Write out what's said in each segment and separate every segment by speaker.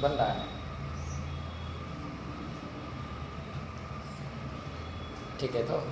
Speaker 1: बन रहा है। ठीक है, तो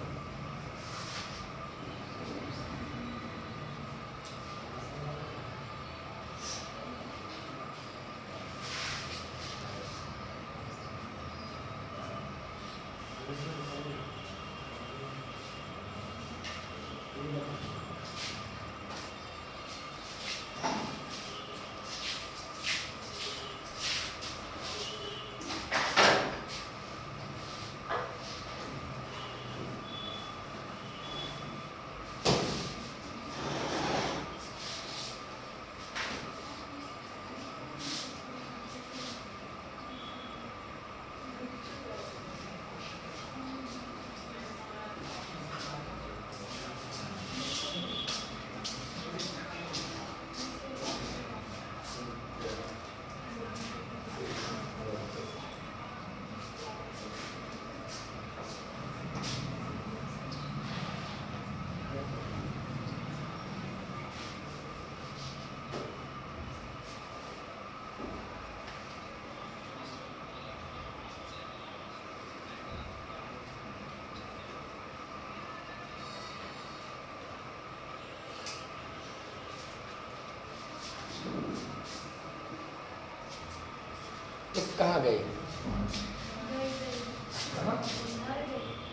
Speaker 1: कहाँ गई?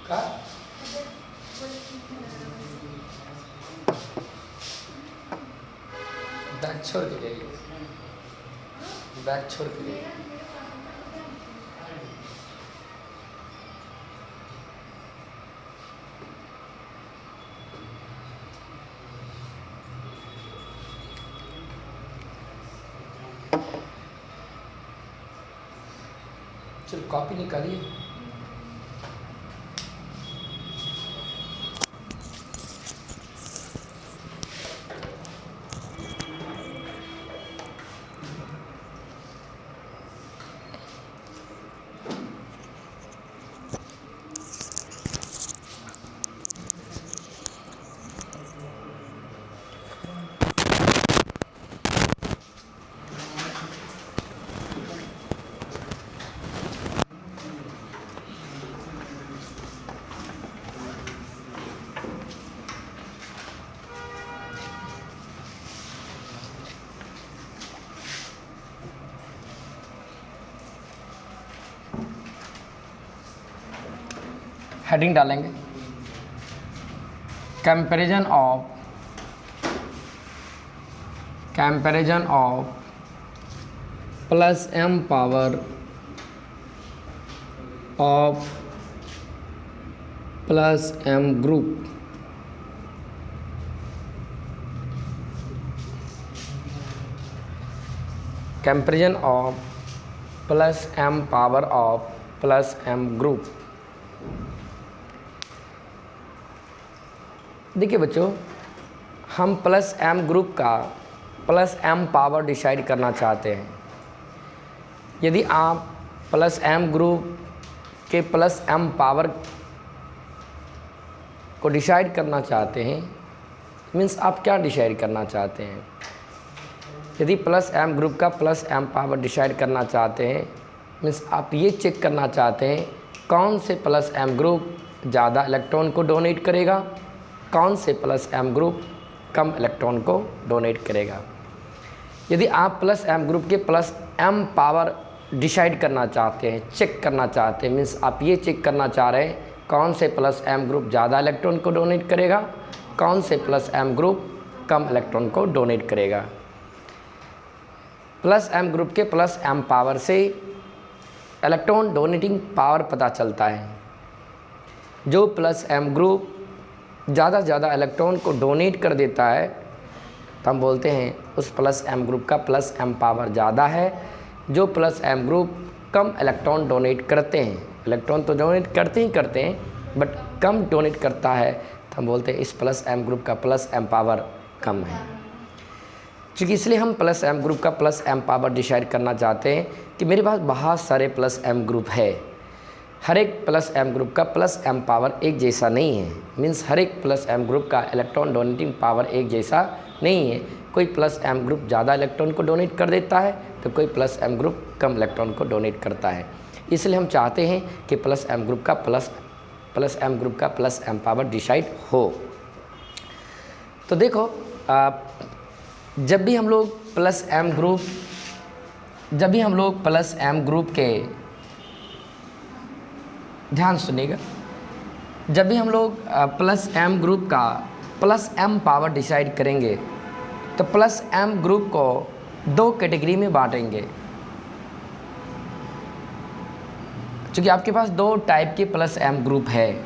Speaker 1: कहाँ? बैग छोड़ के गई, बैग छोड़ के गई। चल कॉपी निकालिए। हेडिंग डालेंगे, comparison of plus m power of plus m group comparison of plus m power of plus m group. देखिए बच्चों, हम प्लस m ग्रुप का प्लस m पावर डिसाइड करना चाहते हैं। यदि आप प्लस m ग्रुप के प्लस m पावर को डिसाइड करना चाहते हैं, मीन्स आप क्या डिसाइड करना चाहते हैं? यदि प्लस m ग्रुप का प्लस m पावर डिसाइड करना चाहते हैं, मीन्स आप ये चेक करना चाहते हैं कौन से प्लस m ग्रुप ज़्यादा इलेक्ट्रॉन को डोनेट करेगा, कौन से प्लस m ग्रुप कम इलेक्ट्रॉन को डोनेट करेगा। यदि आप प्लस m ग्रुप के प्लस m पावर डिसाइड करना चाहते हैं, चेक करना चाहते हैं, मीन्स आप ये चेक करना चाह रहे हैं कौन से प्लस m ग्रुप ज़्यादा इलेक्ट्रॉन को डोनेट करेगा, कौन से प्लस m ग्रुप कम इलेक्ट्रॉन को डोनेट करेगा। प्लस m ग्रुप के प्लस m पावर से इलेक्ट्रॉन डोनेटिंग पावर पता चलता है। जो प्लस m ग्रुप ज़्यादा से ज़्यादा इलेक्ट्रॉन को डोनेट कर देता है तो हम बोलते हैं उस प्लस m ग्रुप का प्लस m पावर ज़्यादा है। जो प्लस m ग्रुप कम इलेक्ट्रॉन डोनेट करते हैं, इलेक्ट्रॉन तो डोनेट करते हैं बट कम डोनेट करता है, तो हम बोलते हैं इस प्लस m ग्रुप का प्लस m पावर कम है। क्योंकि इसलिए हम प्लस m ग्रुप का प्लस m पावर डिसाइड करना चाहते हैं कि मेरे पास बहुत सारे प्लस m ग्रुप है। हर एक प्लस m ग्रुप का प्लस m पावर एक जैसा नहीं है, मीन्स हर एक प्लस m ग्रुप का इलेक्ट्रॉन डोनेटिंग पावर एक जैसा नहीं है। कोई प्लस एम ग्रुप ज़्यादा इलेक्ट्रॉन को डोनेट कर देता है तो कोई प्लस एम ग्रुप कम इलेक्ट्रॉन को डोनेट करता है। इसलिए हम चाहते हैं कि प्लस एम ग्रुप का प्लस एम पावर डिसाइड हो। तो देखो जब भी हम लोग प्लस एम ग्रुप के, ध्यान सुनिएगा, जब भी हम लोग प्लस एम ग्रुप का प्लस एम पावर डिसाइड करेंगे तो प्लस एम ग्रुप को दो कैटेगरी में बांटेंगे। क्योंकि आपके पास दो टाइप के प्लस एम ग्रुप है,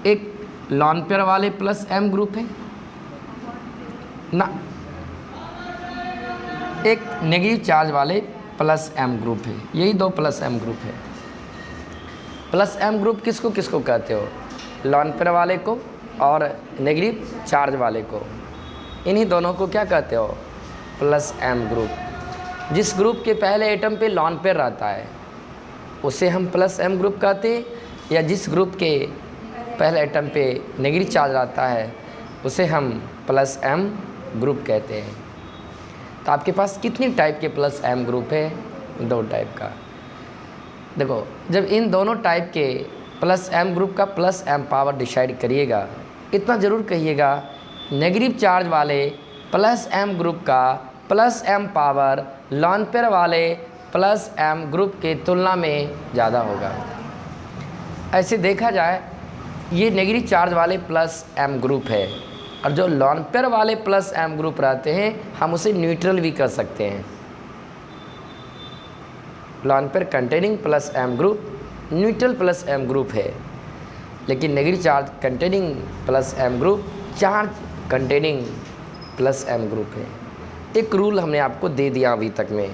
Speaker 1: एक लॉन पेयर वाले प्लस एम ग्रुप है ना, एक नेगेटिव चार्ज वाले प्लस एम ग्रुप है। यही दो प्लस एम ग्रुप है। प्लस एम ग्रुप किसको किसको कहते हो? लॉन पेयर वाले को और नेगेटिव चार्ज वाले को। इन्हीं दोनों को क्या कहते हो? Plus M group. जिस ग्रुप के पहले एटम पे लॉन पेयर रहता है उसे हम प्लस एम ग्रुप कहते हैं, या जिस ग्रुप के पहले एटम पे नेगेटिव चार्ज रहता है उसे हम प्लस एम ग्रुप कहते हैं। तो आपके पास कितनी टाइप के प्लस एम ग्रुप है? दो टाइप का। देखो जब इन दोनों टाइप के प्लस एम ग्रुप का प्लस एम पावर डिसाइड करिएगा, इतना ज़रूर कहिएगा नेगेटिव चार्ज वाले प्लस एम ग्रुप का plus M power lone pair वाले प्लस एम ग्रुप के तुलना में ज़्यादा होगा। ऐसे देखा जाए ये नेगेटिव चार्ज वाले प्लस एम ग्रुप है, और जो लॉन पेयर वाले प्लस एम ग्रुप रहते हैं हम उसे न्यूट्रल भी कर सकते हैं। Lone pair containing plus M group neutral plus M group है, लेकिन negative charge containing plus M group charge containing plus M group है। एक रूल हमने आपको दे दिया अभी तक में,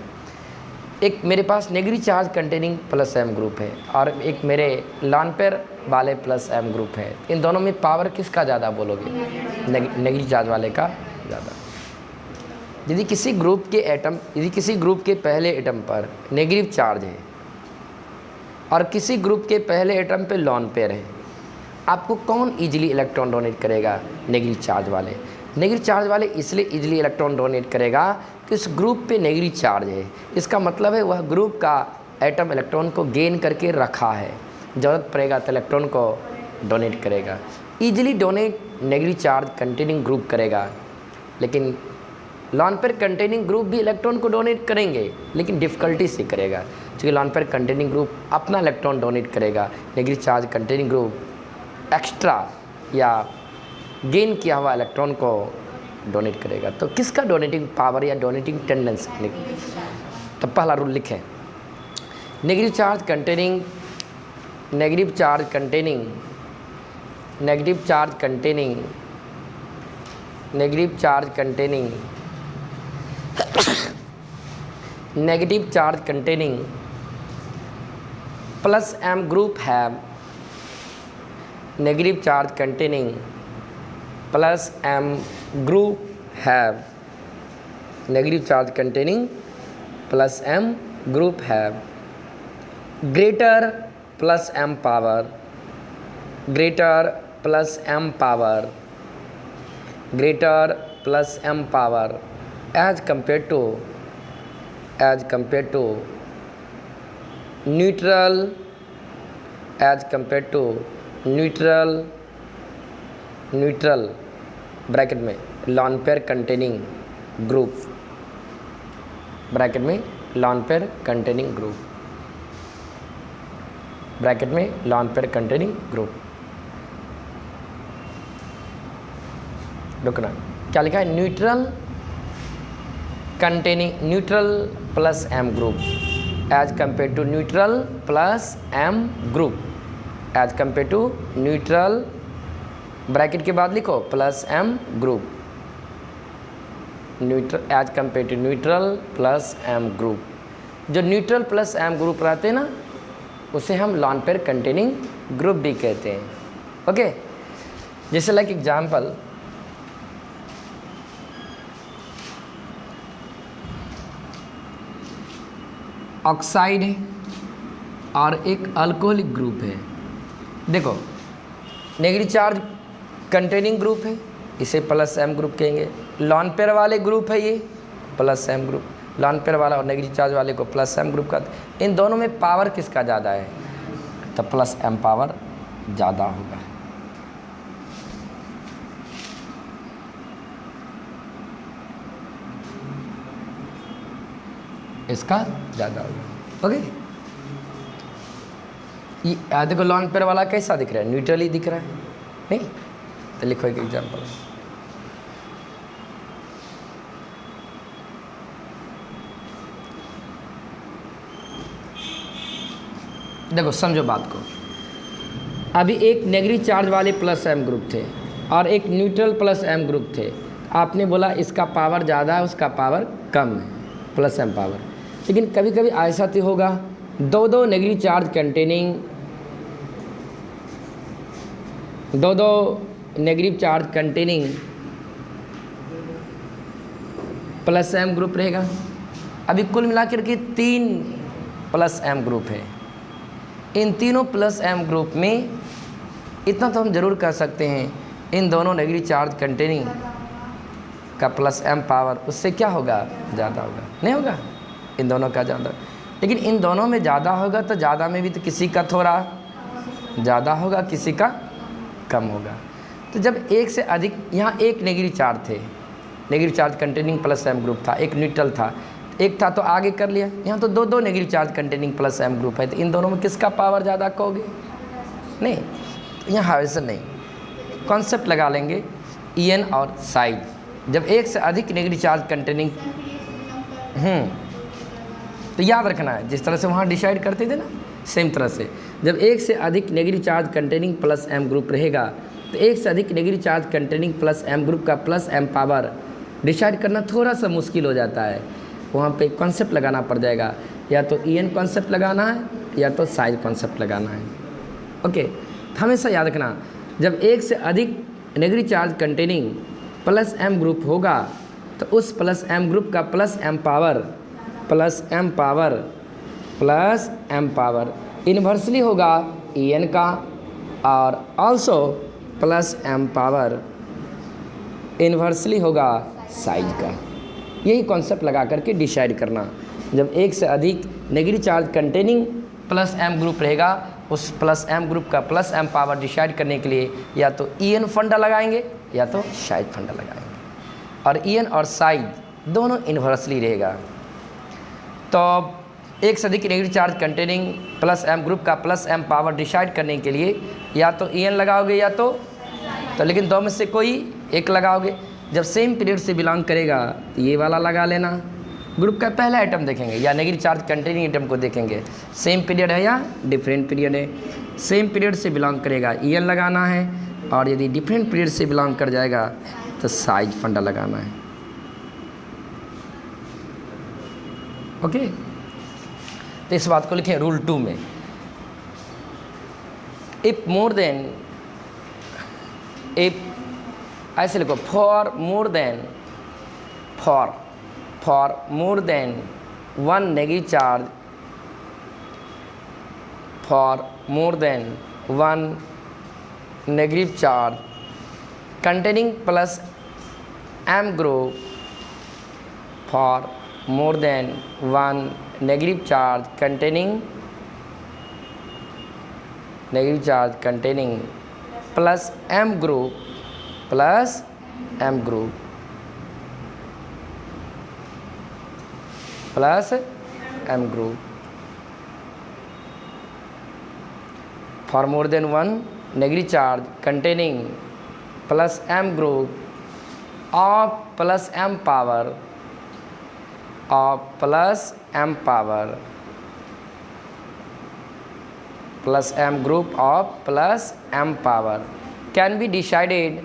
Speaker 1: एक मेरे पास negative charge containing plus M group है और एक मेरे लॉन पेयर वाले प्लस एम ग्रुप है। इन दोनों में पावर किसका ज़्यादा बोलोगे? नेगेटिव चार्ज वाले का ज़्यादा। यदि किसी ग्रुप के पहले एटम पर नेगेटिव चार्ज है और किसी ग्रुप के पहले एटम पे लॉन पेयर है, आपको कौन इजीली इलेक्ट्रॉन डोनेट करेगा? नेगेटिव चार्ज वाले। नेगेटिव चार्ज वाले इसलिए इजीली इलेक्ट्रॉन डोनेट करेगा कि उस ग्रुप पे नेगेटिव चार्ज है। इसका मतलब है वह ग्रुप का एटम इलेक्ट्रॉन को गेन करके रखा है, ज़रूरत पड़ेगा तो इलेक्ट्रॉन को डोनेट करेगा। Easily donate negative charge containing group करेगा, लेकिन लॉन पेयर कंटेनिंग ग्रुप भी इलेक्ट्रॉन को डोनेट करेंगे लेकिन डिफ़िकल्टी से करेगा, क्योंकि लॉन पेयर कंटेनिंग ग्रुप अपना इलेक्ट्रॉन डोनेट करेगा, negative charge containing group extra या गेन किया हुआ इलेक्ट्रॉन को डोनेट करेगा। तो किसका डोनेटिंग पावर या डोनेटिंग टेंडेंसी? तो पहला रूल लिखें, negative charge containing negative charge containing negative charge containing negative charge containing negative charge containing plus M group have negative charge containing plus m group have negative charge containing plus m group have greater plus m power greater plus m power greater plus m power as compared to neutral as compared to neutral bracket में lone pair containing group bracket में lone pair containing group bracket में lone pair containing group. रुकना, क्या लिखा है? Neutral plus M group as compare to neutral plus M group as compare to neutral bracket के बाद लिखो plus M group neutral as compare to neutral plus M group. जो neutral plus M group रहते हैं ना उसे हम lawn pair containing group भी कहते हैं। ओके, जैसे लाइक एग्जाम्पल ऑक्साइड है और एक अल्कोहलिक ग्रुप है। देखो नेगेटिव चार्ज कंटेनिंग ग्रुप है, इसे प्लस एम ग्रुप कहेंगे। लॉन पेयर वाले ग्रुप है ये plus M group, lone pair वाला और नेगेटिव चार्ज वाले को प्लस एम ग्रुप का। इन दोनों में पावर किसका ज़्यादा है? तो प्लस एम पावर ज़्यादा होगा। इसका ज़्यादा होगा। ओके, ये देखो लॉन पेयर वाला कैसा दिख रहा है? न्यूट्रली दिख रहा है नहीं? तो लिखो एक एग्जाम्पल। देखो समझो बात को, अभी एक नेगेटिव चार्ज वाले प्लस एम ग्रुप थे और एक न्यूट्रल प्लस एम ग्रुप थे। आपने बोला इसका पावर ज़्यादा है उसका पावर कम है, प्लस एम पावर। लेकिन कभी कभी ऐसा तो होगा दो नेगेटिव चार्ज कंटेनिंग, दो negative charge containing plus M group रहेगा। अभी कुल मिलाकर के 3 प्लस एम ग्रुप है। इन तीनों प्लस एम ग्रुप में इतना तो हम ज़रूर कह सकते हैं, इन दोनों नेगेटिव चार्ज कंटेनिंग का प्लस एम पावर उससे क्या होगा? ज़्यादा होगा। नहीं होगा? इन दोनों का ज़्यादा। लेकिन इन दोनों में ज़्यादा होगा तो ज़्यादा में भी तो किसी का थोड़ा ज़्यादा होगा, किसी का कम होगा। तो जब एक से अधिक, यहाँ एक नेगेटिव चार्ज थे, negative charge containing plus M group था, एक न्यूट्रल था, एक था तो आगे कर लिया। यहाँ तो दो negative charge containing plus M group है, तो इन दोनों में किसका पावर ज़्यादा कहोगे? नहीं, तो यहाँ वैसे नहीं, कॉन्सेप्ट लगा लेंगे ईएन और साइज। जब एक से अधिक नेगेटिव चार्ज कंटेनिंग तो याद रखना है जिस तरह से वहाँ डिसाइड करते थे ना, सेम तरह से जब एक से अधिक negative charge containing plus M group रहेगा तो एक से अधिक negative charge containing plus M group का प्लस एम पावर डिसाइड करना थोड़ा सा मुश्किल हो जाता है। वहाँ पे कॉन्सेप्ट लगाना पड़ जाएगा, या तो ईएन कॉन्सेप्ट लगाना है या तो साइज कॉन्सेप्ट लगाना है। ओके, हमेशा याद रखना जब एक से अधिक negative charge containing plus M group होगा तो उस प्लस एम ग्रुप का प्लस एम पावर इन्वर्सली होगा ईएन का, और also plus M power inversely होगा साइज का। यही कॉन्सेप्ट लगा करके डिसाइड करना। जब एक से अधिक negative charge containing plus M group रहेगा, उस प्लस एम ग्रुप का प्लस एम पावर डिसाइड करने के लिए या तो ईएन फंडा लगाएंगे या तो साइज फंडा लगाएंगे, और ईएन और साइज दोनों इन्वर्सली रहेगा। तो एक से अधिक negative charge containing plus M group का प्लस एम पावर डिसाइड करने के लिए या तो ईएन लगाओगे या तो लेकिन दो में से कोई एक लगाओगे। जब सेम पीरियड से बिलोंग करेगा तो ये वाला लगा लेना। ग्रुप का पहला आइटम देखेंगे या नेगेटिव चार्ज कंटेनिंग आइटम को देखेंगे, सेम पीरियड है या डिफरेंट पीरियड है। सेम पीरियड से बिलोंग करेगा ईएन लगाना है, और यदि डिफरेंट पीरियड से बिलोंग कर जाएगा तो साइज फंडा लगाना है। ओके, तो इस बात को लिखें रूल 2 में, इफ मोर देन, इफ ऐसे लिखो for more than one negative charge, for more than one negative charge containing plus m group, for more than one negative charge containing plus m group plus m group plus m group, for more than one negative charge containing plus m group of plus m power plus m group of plus m power can be decided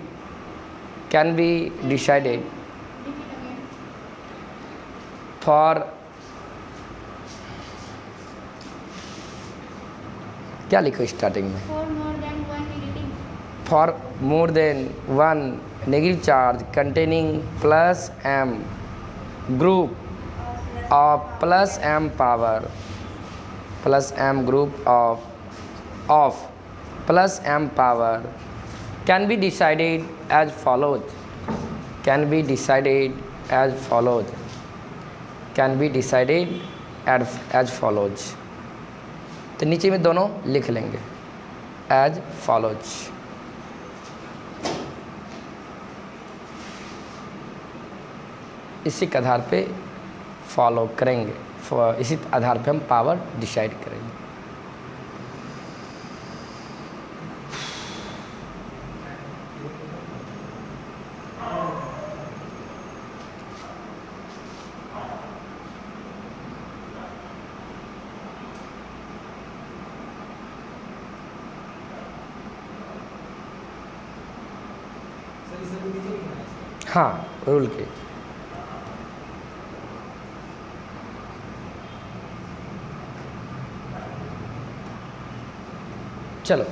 Speaker 1: for, क्या लिखो starting में, for more than one negative charge containing plus m group of plus m power plus m group of plus m power can be decided as follows. Can be decided as follows, can be decided as follows. तो नीचे में दोनों लिख लेंगे as follows. इसी के आधार पे follow करेंगे, इसी आधार पे हम पावर डिसाइड करेंगे। हाँ, रूल के चलो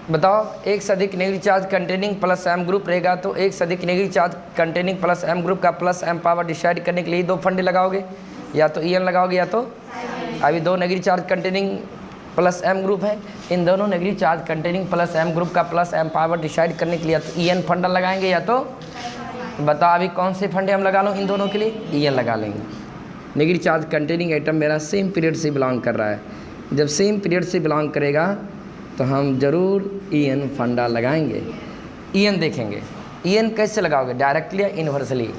Speaker 1: बताओ, एक से अधिक negative charge containing plus M group रहेगा तो एक से अधिक negative charge containing plus M group का प्लस एम पावर डिसाइड करने के लिए दो फंडे लगाओगे, या तो EN लगाओगे या तो अभी दो negative charge containing plus M group है, इन दोनों negative charge containing plus M group का प्लस एम पावर डिसाइड करने के लिए या तो EN फंडा लगाएंगे या तो बताओ अभी कौन से फंडे हम लगा लो इन दोनों के लिए, EN लगा लेंगे। नेगेटिव चार्ज कंटेनिंग एटम मेरा सेम पीरियड से बिलोंग कर रहा है, जब सेम पीरियड से बिलोंग करेगा तो हम ज़रूर EN फंडा लगाएंगे। EN देखेंगे, EN कैसे लगाओगे, डायरेक्टली या इन्वर्सली?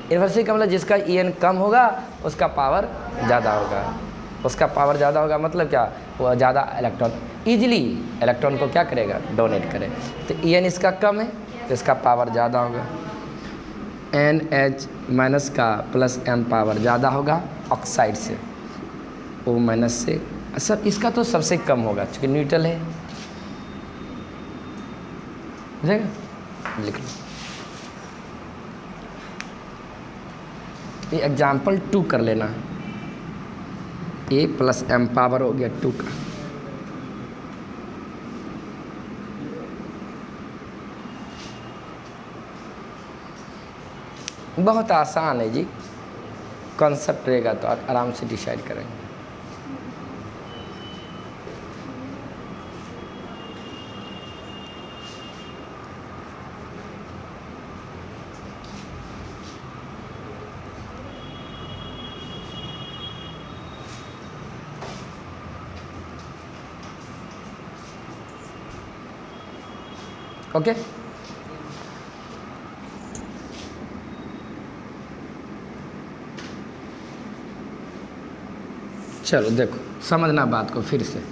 Speaker 1: इन्वर्सली का मतलब जिसका EN कम होगा उसका पावर ज़्यादा होगा, उसका पावर ज़्यादा होगा मतलब क्या, वो ज़्यादा इलेक्ट्रॉन ईजिली इलेक्ट्रॉन को क्या करेगा, डोनेट करे। तो EN इसका कम है तो इसका पावर ज़्यादा होगा, NH माइनस का प्लस M पावर ज़्यादा होगा ऑक्साइड से, O माइनस से। सब इसका तो सबसे कम होगा क्योंकि न्यूट्रल है, बुझेगा, लिख लो। ये एग्जाम्पल 2 कर लेना, A प्लस M पावर हो गया 2 का। बहुत आसान है जी, कॉन्सेप्ट रहेगा तो आराम से डिसाइड करेंगे। ओके चलो देखो, समझना बात को फिर से।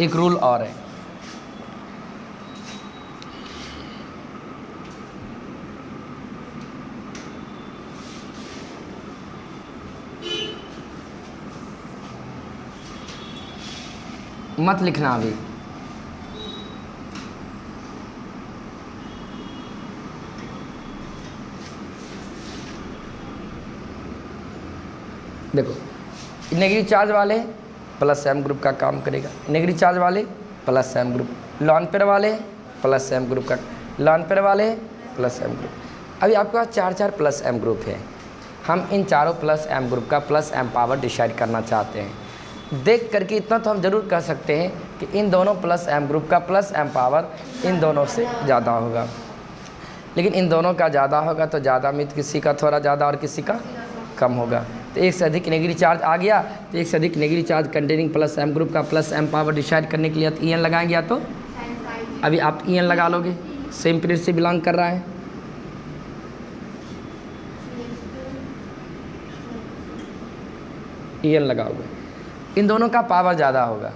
Speaker 1: एक रूल और है, मत लिखना अभी, देखो नेगेटिव चार्ज वाले प्लस एम ग्रुप का काम करेगा, नेगेटिव चार्ज वाले plus M group, lone pair वाले प्लस एम ग्रुप का, लॉन पेयर वाले प्लस एम ग्रुप। अभी आपके पास 4 प्लस एम ग्रुप है, हम इन चारों प्लस एम ग्रुप का प्लस एम पावर डिसाइड करना चाहते हैं। देख करके इतना तो हम ज़रूर कह सकते हैं कि इन दोनों प्लस एम ग्रुप का प्लस एम पावर इन दोनों से ज़्यादा होगा, लेकिन इन दोनों का ज़्यादा होगा तो ज़्यादा में किसी का थोड़ा ज़्यादा और किसी का कम होगा। तो एक से अधिक नेगेटिव चार्ज आ गया तो एक से अधिक negative charge containing plus M group का प्लस एम पावर डिसाइड करने के लिए तो EN लगाएंगे या तो अभी आप EN लगा लोगे, सेम पीरियड से बिलोंग कर रहा है। EN लगाओगे, इन दोनों का पावर ज़्यादा होगा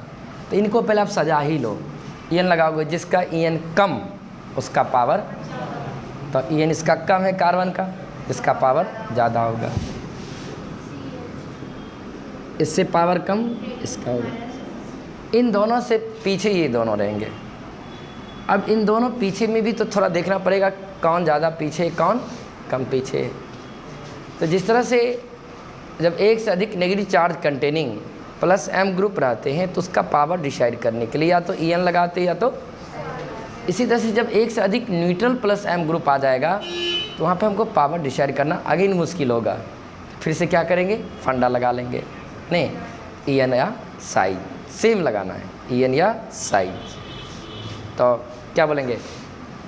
Speaker 1: तो इनको पहले आप सजा ही लो। EN लगाओगे, जिसका EN कम उसका पावर, तो EN इसका कम है कार्बन का, इसका पावर ज़्यादा होगा, इससे पावर कम इसका होगा। इन दोनों से पीछे ये दोनों रहेंगे। अब इन दोनों पीछे में भी तो थोड़ा देखना पड़ेगा कौन ज़्यादा पीछे है कौन कम पीछे है। तो जिस तरह से जब एक से अधिक negative charge containing plus M group रहते हैं तो उसका पावर डिसाइड करने के लिए या तो EN लगाते या तो, इसी तरह से जब एक से अधिक न्यूट्रल प्लस एम ग्रुप आ जाएगा तो वहाँ पे हमको पावर डिसाइड करना अगेन मुश्किल होगा। फिर से क्या करेंगे, फंडा लगा लेंगे, नहीं EN या साइज सेम लगाना है, EN या साइज। तो क्या बोलेंगे,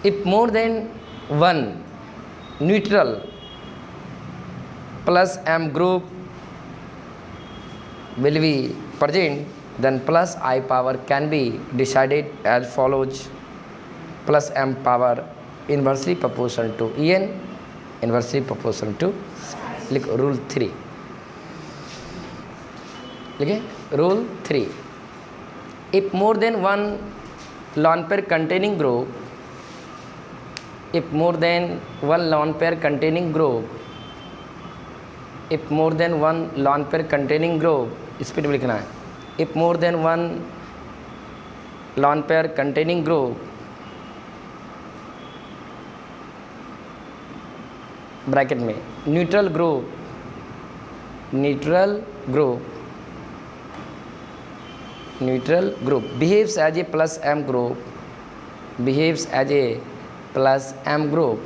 Speaker 1: if more than one neutral plus M group will be present, then plus I power can be decided as follows: plus M power inversely proportional to En, inversely proportional to, लिखो rule 3, लिखे rule 3, if more than one lone pair containing group, if more than one lone pair containing group, if more than one lone pair containing group, speed में लिखना है, if more than one lone pair containing group, bracket में neutral group behaves as a plus M group, behaves as a plus M group,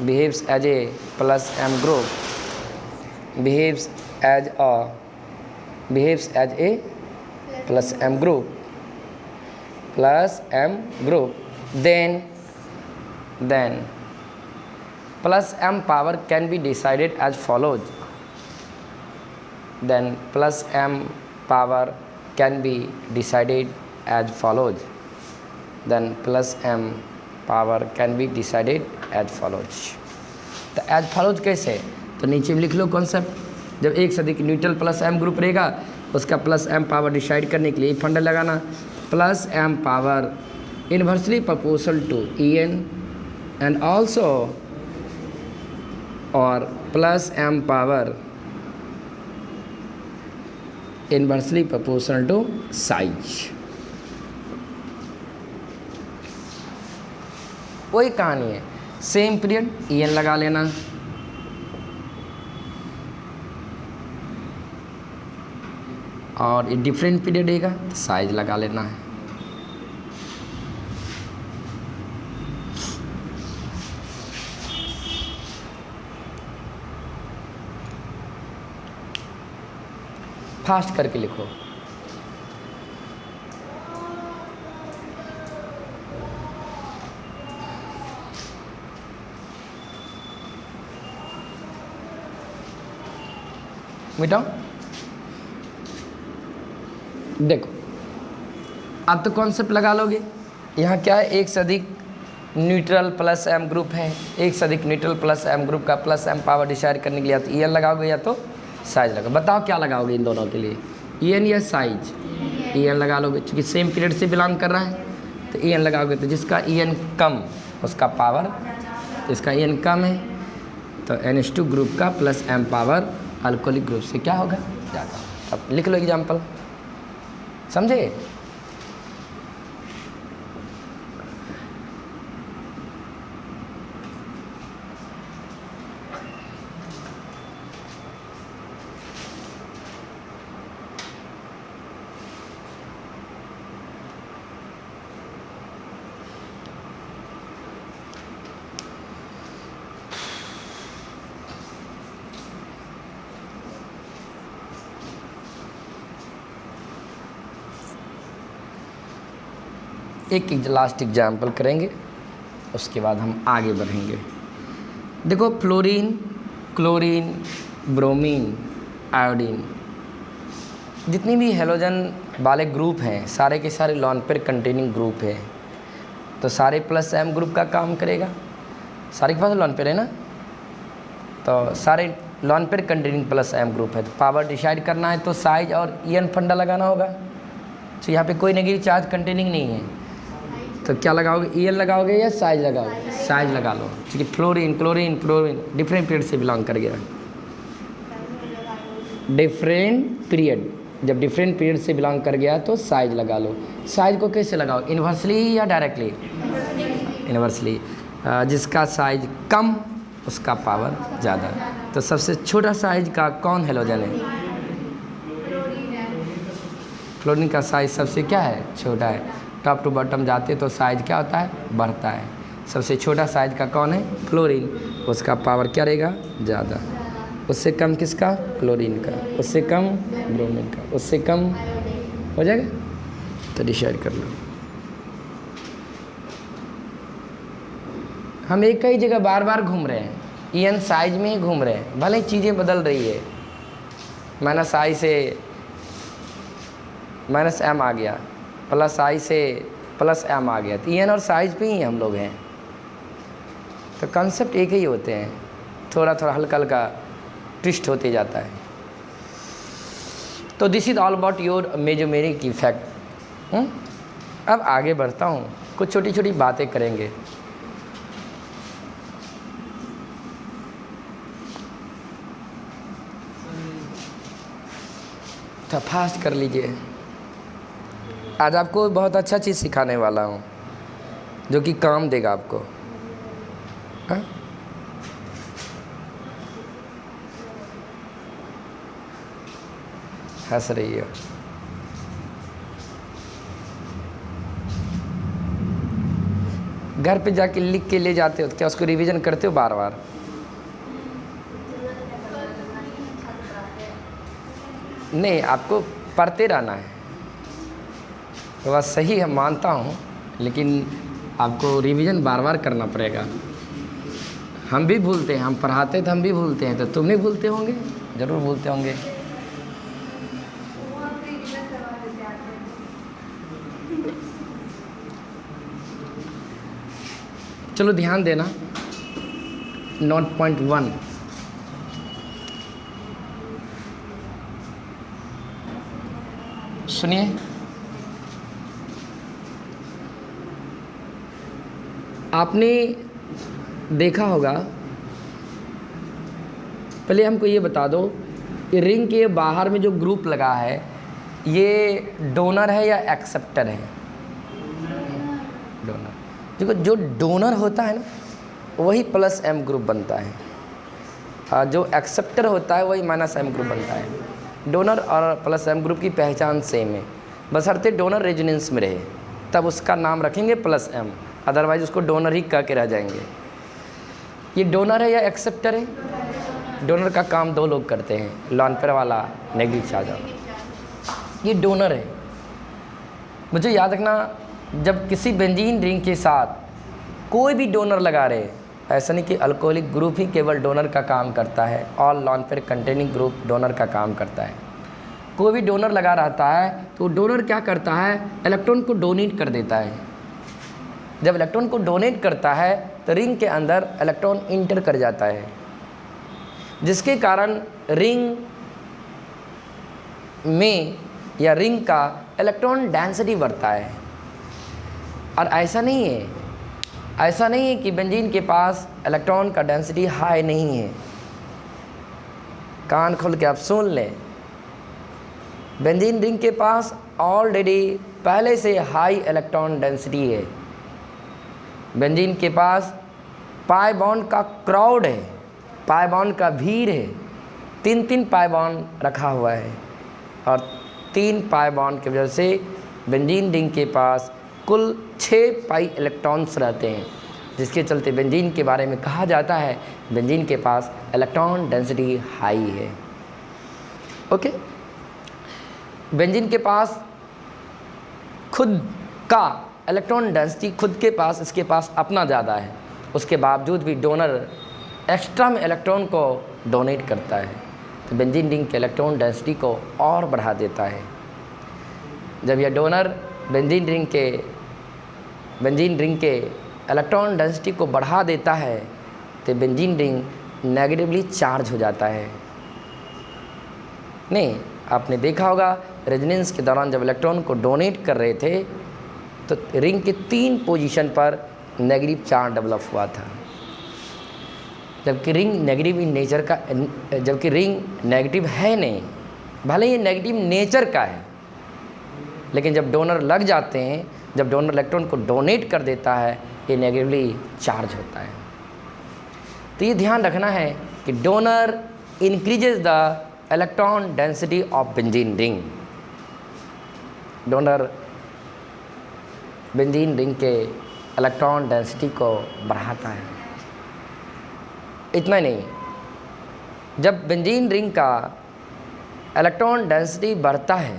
Speaker 1: behaves as a plus M group, behaves as a plus M group, then plus M power can be decided as follows, then plus M power can be decided as follows, then plus M power can be decided as follows। तो as follows कैसे, तो नीचे भी लिख लो concept, जब एक से अधिक न्यूट्रल प्लस M ग्रुप रहेगा उसका प्लस M पावर डिसाइड करने के लिए फंडा लगाना, plus M power inversely proportional to EN and also, और plus M power inversely proportional to size. वही कहानी है, सेम पीरियड EN लगा लेना, और ये डिफरेंट पीरियड रहेगा तो साइज लगा लेना है। फास्ट करके लिखो, मिटाओ। देखो अब तो कॉन्सेप्ट लगा लोगे, यहाँ क्या है, एक से अधिक न्यूट्रल प्लस M ग्रुप है, एक से अधिक न्यूट्रल प्लस M ग्रुप का प्लस M पावर डिसाइड करने के लिए या तो EN लगाओगे या तो साइज लगाओ। बताओ क्या लगाओगे इन दोनों के लिए, EN या साइज? EN लगा लोगे, क्योंकि सेम पीरियड से बिलोंग कर रहा है तो EN लगाओगे। तो जिसका EN कम उसका पावर, जिसका EN कम है तो NH2 ग्रुप का plus M power alcoholic group से क्या होगा, ज़्यादा। अब लिख लो एग्जाम्पल, समझे? एक लास्ट एग्जाम्पल करेंगे, उसके बाद हम आगे बढ़ेंगे। देखो फ्लोरीन, क्लोरीन, ब्रोमीन, आयोडीन, जितनी भी हेलोजन वाले ग्रुप हैं सारे के सारे लॉन पेयर कंटेनिंग ग्रुप है, तो सारे प्लस M ग्रुप का काम करेगा। सारे के पास लॉन पेयर है ना, तो सारे lawn pair containing plus M group है, तो पावर डिसाइड करना है तो साइज और EN फंडा लगाना होगा। तो यहाँ पे कोई नेगेटिव चार्ज कंटेनिंग नहीं है, तो क्या लगाओगे, EN लगाओगे या साइज लगाओगे? साइज लगा लो, क्योंकि fluorine, chlorine, fluorine different period से बिलोंग कर गया। डिफरेंट पीरियड, जब डिफरेंट पीरियड से बिलोंग कर गया तो साइज लगा लो। साइज को कैसे लगाओ, इन्वर्सली या डायरेक्टली? इन्वर्सली। जिसका साइज कम उसका पावर ज़्यादा। तो सबसे छोटा साइज का कौन हेलोजन है? फ्लोरीन का साइज सबसे क्या है, छोटा है। टॉप टू बॉटम जाते तो साइज क्या होता है, बढ़ता है। सबसे छोटा साइज का कौन है, फ्लोरीन, उसका पावर क्या रहेगा, ज़्यादा। उससे कम किसका? क्लोरीन का। उससे कम ब्रोमीन का। उससे कम हो जाएगा। तो डिसाइड कर लो। हम एक ही जगह बार बार घूम रहे हैं, EN साइज में ही घूम रहे हैं, भले ही चीज़ें बदल रही है। -I से -M आ गया, +I से +M आ गया, तो EN और साइज पे ही हम लोग हैं। तो कॉन्सेप्ट एक ही होते हैं, थोड़ा थोड़ा हल्का हल्का ट्विस्ट होते जाता है। तो this is all about your mesomeric effect. अब आगे बढ़ता हूँ, कुछ छोटी छोटी बातें करेंगे। तो फास्ट कर लीजिए। आज आपको बहुत अच्छा चीज़ सिखाने वाला हूँ जो कि काम देगा आपको। हाँ? हंस रही हो। घर पे जाके लिख के ले जाते हो तो क्या उसको रिवीजन करते हो बार बार? नहीं, आपको पढ़ते रहना है। तो बस सही है, मानता हूँ, लेकिन आपको रिवीजन बार बार करना पड़ेगा। हम भी भूलते हैं, हम पढ़ाते तो हम भी भूलते हैं, तो तुम नहीं भूलते होंगे? ज़रूर भूलते होंगे। चलो ध्यान देना। नोट पॉइंट 1, सुनिए। आपने देखा होगा, पहले हमको ये बता दो कि रिंग के बाहर में जो ग्रुप लगा है ये डोनर है या एक्सेप्टर है? डोनर। देखो, जो डोनर होता है ना वही +M ग्रुप बनता है, और जो एक्सेप्टर होता है वही -M ग्रुप बनता है। डोनर और +M ग्रुप की पहचान सेम है, बशर्ते डोनर रेजोनेंस में रहे, तब उसका नाम रखेंगे +M, अदरवाइज उसको डोनर ही कह के रह जाएंगे। ये डोनर है या एक्सेप्टर है? डोनर का काम 2 लोग करते हैं, लॉन पेयर वाला, नेगेटिव चार्ज वाला। ये डोनर है। मुझे याद रखना, जब किसी बेंजीन रिंग के साथ कोई भी डोनर लगा रहे, ऐसा नहीं कि अल्कोहलिक ग्रुप ही केवल डोनर का काम करता है, all lawn pair containing group donor का काम करता है। कोई भी डोनर लगा रहता है तो डोनर क्या करता है? इलेक्ट्रॉन को डोनेट कर देता है। जब इलेक्ट्रॉन को डोनेट करता है तो रिंग के अंदर इलेक्ट्रॉन इंटर कर जाता है, जिसके कारण रिंग में या रिंग का इलेक्ट्रॉन डेंसिटी बढ़ता है। और ऐसा नहीं है कि बेंजीन के पास इलेक्ट्रॉन का डेंसिटी हाई नहीं है। कान खोल के आप सुन लें, बेंजीन रिंग के पास ऑलरेडी पहले से हाई इलेक्ट्रॉन डेंसिटी है। बेंजीन के पास पाई बॉन्ड का क्राउड है, पाई बॉन्ड का भीड़ है। 3 पाई बॉन्ड रखा हुआ है, और 3 पाई बॉन्ड की वजह से बेंजीन रिंग के पास कुल 6 पाई इलेक्ट्रॉन्स रहते हैं, जिसके चलते बेंजीन के बारे में कहा जाता है बेंजीन के पास इलेक्ट्रॉन डेंसिटी हाई है। ओके, बेंजीन के पास खुद का इलेक्ट्रॉन डेंसिटी खुद के पास, इसके पास अपना ज़्यादा है, उसके बावजूद भी डोनर एक्स्ट्रा में इलेक्ट्रॉन को डोनेट करता है, तो बेंजीन रिंग के इलेक्ट्रॉन डेंसिटी को और बढ़ा देता है। जब यह डोनर बेंजीन रिंग के इलेक्ट्रॉन डेंसिटी को बढ़ा देता है तो बेंजीन रिंग नेगेटिवली चार्ज हो जाता है। नहीं, आपने देखा होगा रेजोनेंस के दौरान जब इलेक्ट्रॉन को डोनेट कर रहे थे तो रिंग के 3 पोजीशन पर नेगेटिव चार्ज डेवलप हुआ था, जबकि रिंग नेगेटिव इन नेचर का, जबकि रिंग नेगेटिव है नहीं, भले ये नेगेटिव नेचर का है, लेकिन जब डोनर लग जाते हैं, जब डोनर इलेक्ट्रॉन को डोनेट कर देता है, ये नेगेटिवली चार्ज होता है। तो ये ध्यान रखना है कि donor increases the electron density of benzene ring. Donor benzene ring के इलेक्ट्रॉन डेंसिटी को बढ़ाता है। इतना नहीं, जब बेंजीन रिंग का इलेक्ट्रॉन डेंसिटी बढ़ता है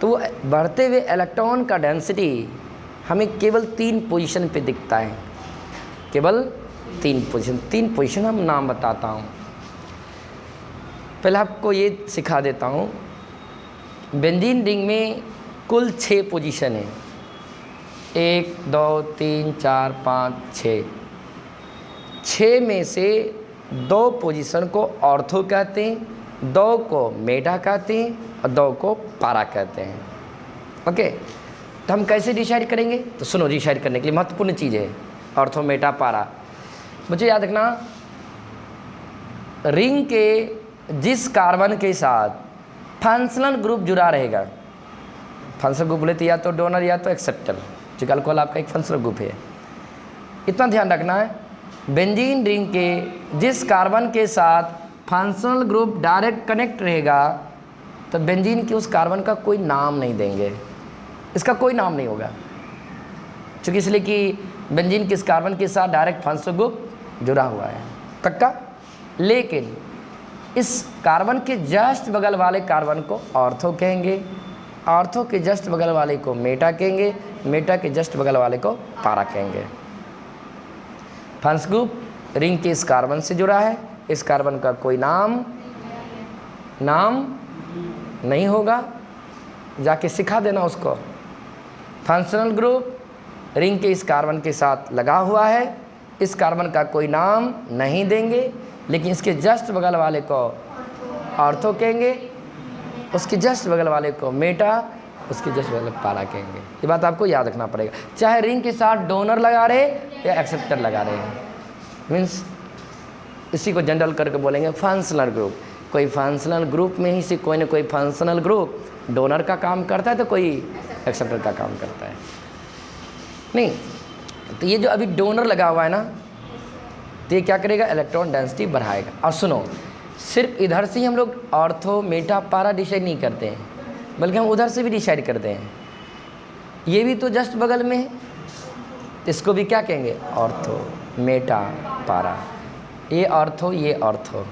Speaker 1: तो बढ़ते हुए इलेक्ट्रॉन का डेंसिटी हमें केवल 3 पोजीशन पे दिखता है, केवल 3 पोजीशन हम नाम बताता हूँ। पहले आपको ये सिखा देता हूँ, बेंजीन रिंग में कुल 6 पोजीशन है, 1 2 3 4 5 6। 6 में से 2 पोजीशन को ऑर्थो कहते हैं, 2 को मेटा कहते हैं और 2 को पारा कहते हैं। ओके, तो हम कैसे डिसाइड करेंगे? तो सुनो, डिसाइड करने के लिए महत्वपूर्ण चीज़ है ऑर्थो, मेटा, पारा। मुझे याद रखना, रिंग के जिस कार्बन के साथ फंक्शनल ग्रुप जुड़ा रहेगा, फंक्शनल ग्रुप बोले तो या तो डोनर या तो एक्सेप्टर, जो अल्कोहल आपका एक फंक्शनल ग्रुप है। इतना ध्यान रखना है, बेंजीन रिंग के जिस कार्बन के साथ फंक्शनल ग्रुप डायरेक्ट कनेक्ट रहेगा तो बेंजीन के उस कार्बन का कोई नाम नहीं देंगे, इसका कोई नाम नहीं होगा, क्योंकि इसलिए कि बेंजीन किस कार्बन के साथ डायरेक्ट फंक्शनल ग्रुप जुड़ा हुआ है, पक्का। लेकिन इस कार्बन के जस्ट बगल वाले कार्बन को ऑर्थो कहेंगे, ऑर्थो के जस्ट बगल वाले को मेटा कहेंगे, मेटा के जस्ट बगल वाले को पारा कहेंगे। फंक्शनल ग्रुप रिंग के इस कार्बन से जुड़ा है, इस कार्बन का कोई नाम नहीं होगा, जाके सिखा देना उसको। फंक्शनल ग्रुप रिंग के इस कार्बन के साथ लगा हुआ है, इस कार्बन का कोई नाम नहीं देंगे, लेकिन इसके जस्ट बगल वाले को ऑर्थो कहेंगे, उसके जस्ट बगल वाले को मेटा, उसके जस्ट बगल पारा कहेंगे। ये बात आपको याद रखना पड़ेगा, चाहे रिंग के साथ डोनर लगा रहे या एक्सेप्टर लगा रहे हैं। मीन्स इसी को जनरल करके बोलेंगे फंक्शनल ग्रुप। कोई फंक्शनल ग्रुप में ही से कोई ना कोई फंक्शनल ग्रुप डोनर का काम करता है तो कोई एक्सेप्टर का काम करता है। नहीं, तो ये जो अभी डोनर लगा हुआ है ना, तो ये क्या करेगा? इलेक्ट्रॉन डेंसिटी बढ़ाएगा। और सुनो, सिर्फ इधर से ही हम लोग ऑर्थो, मेटा, पारा डिसाइड नहीं करते हैं, बल्कि हम उधर से भी डिसाइड करते हैं। ये भी तो जस्ट बगल में है, इसको भी क्या कहेंगे? ऑर्थो, मेटा, पारा। ये ऑर्थो, ये ऑर्थो,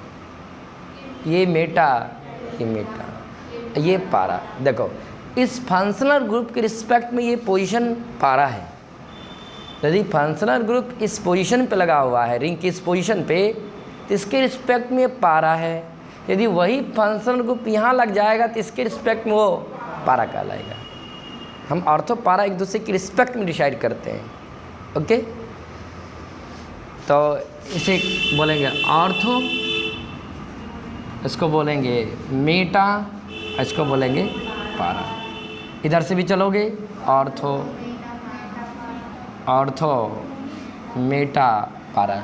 Speaker 1: ये मेटा, ये मेटा, ये पारा। देखो, इस फंक्शनल ग्रुप के रिस्पेक्ट में ये पोजीशन पारा है। यदि फंक्शनल ग्रुप इस पोजीशन पे लगा हुआ है, रिंग की इस पोजीशन पे, तो इसके रिस्पेक्ट में पारा है। यदि वही फंक्शनल ग्रुप यहाँ लग जाएगा तो इसके रिस्पेक्ट में वो पारा कहलाएगा। हम ऑर्थो, पारा एक दूसरे की रिस्पेक्ट में डिसाइड करते हैं। ओके, तो इसे बोलेंगे ऑर्थो, इसको बोलेंगे मेटा, इसको बोलेंगे पारा। इधर से भी चलोगे, ऑर्थो, ऑर्थो, मेटा, पारा।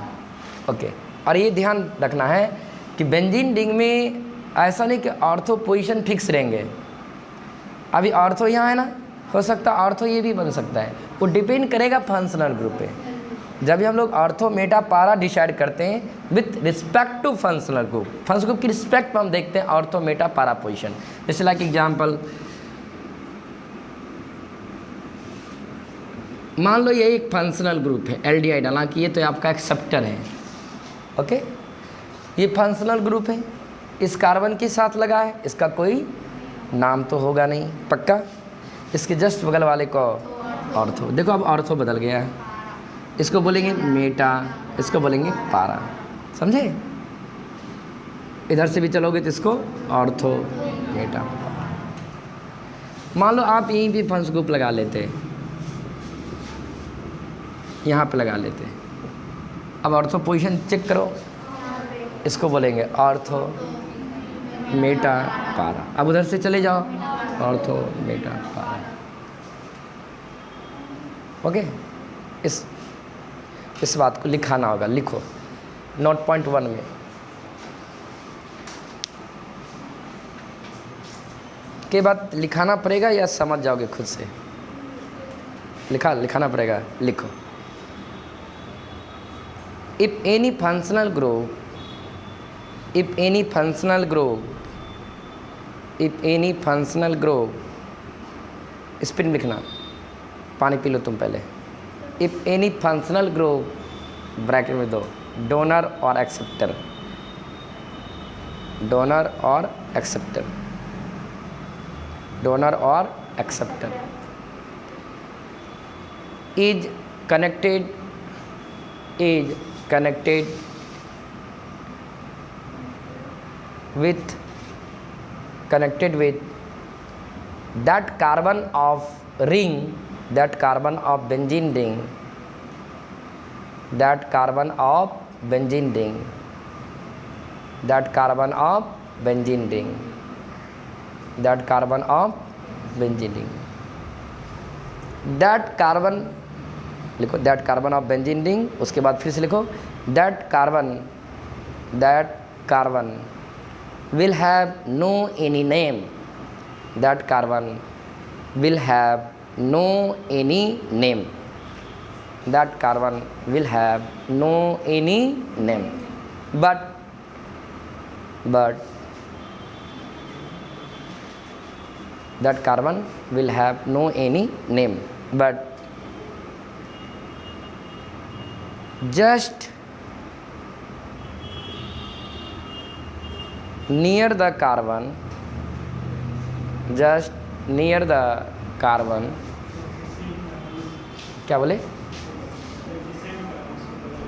Speaker 1: ओके, और ये ध्यान रखना है कि बेंजीन रिंग में ऐसा नहीं कि ऑर्थो पोजीशन फिक्स रहेंगे। अभी ऑर्थो यहाँ है ना, हो सकता है ऑर्थो ये भी बन सकता है, वो डिपेंड करेगा फंक्शनल ग्रुप पे। जब भी हम लोग ऑर्थो, मेटा, पारा डिसाइड करते हैं with respect to functional group, functional group की रिस्पेक्ट में हम देखते हैं ऑर्थो, मेटा, पारा पोजीशन। जैसे लाइक एग्जाम्पल, मान लो ये एक फंक्शनल ग्रुप है एल्डिहाइड, हालांकि ये तो आपका एक्सेप्टर है। ओके, ये फंक्शनल ग्रुप है, इस कार्बन के साथ लगा है, इसका कोई नाम तो होगा नहीं, पक्का। इसके जस्ट बगल वाले को ऑर्थो, देखो अब ऑर्थो बदल गया है, इसको बोलेंगे मेटा, इसको बोलेंगे पारा, समझे? इधर से भी चलोगे तो इसको ऑर्थो, मेटा, पारा। मान लो आप यहीं भी फंक्शनल ग्रुप लगा लेते, यहाँ पे लगा लेते। अब ऑर्थो पोजीशन चेक करो, इसको बोलेंगे ऑर्थो, मेटा, पारा। अब उधर से चले जाओ, ऑर्थो, मेटा, पारा। ओके, इस बात को लिखाना होगा, लिखो नोट पॉइंट 1 में। के बाद लिखाना पड़ेगा या समझ जाओगे खुद से? लिखाना पड़ेगा, लिखो। If any functional group, spin लिखना, पानी पी लो तुम पहले। If any functional group, bracket में दो, डोनर और एक्सेप्टर, डोनर और एक्सेप्टर, डोनर और acceptor is connected with that carbon of ring, that carbon of benzene ring, that carbon of benzene ring, that carbon of benzene ring, that carbon of benzene ring, that carbon लिखो, that carbon of benzene ring, उसके बाद फिर से लिखो that carbon will have no any name, that carbon will have no any name, that carbon will have no any name, but that carbon will have no any name, but just near the carbon, just near the carbon, क्या बोले?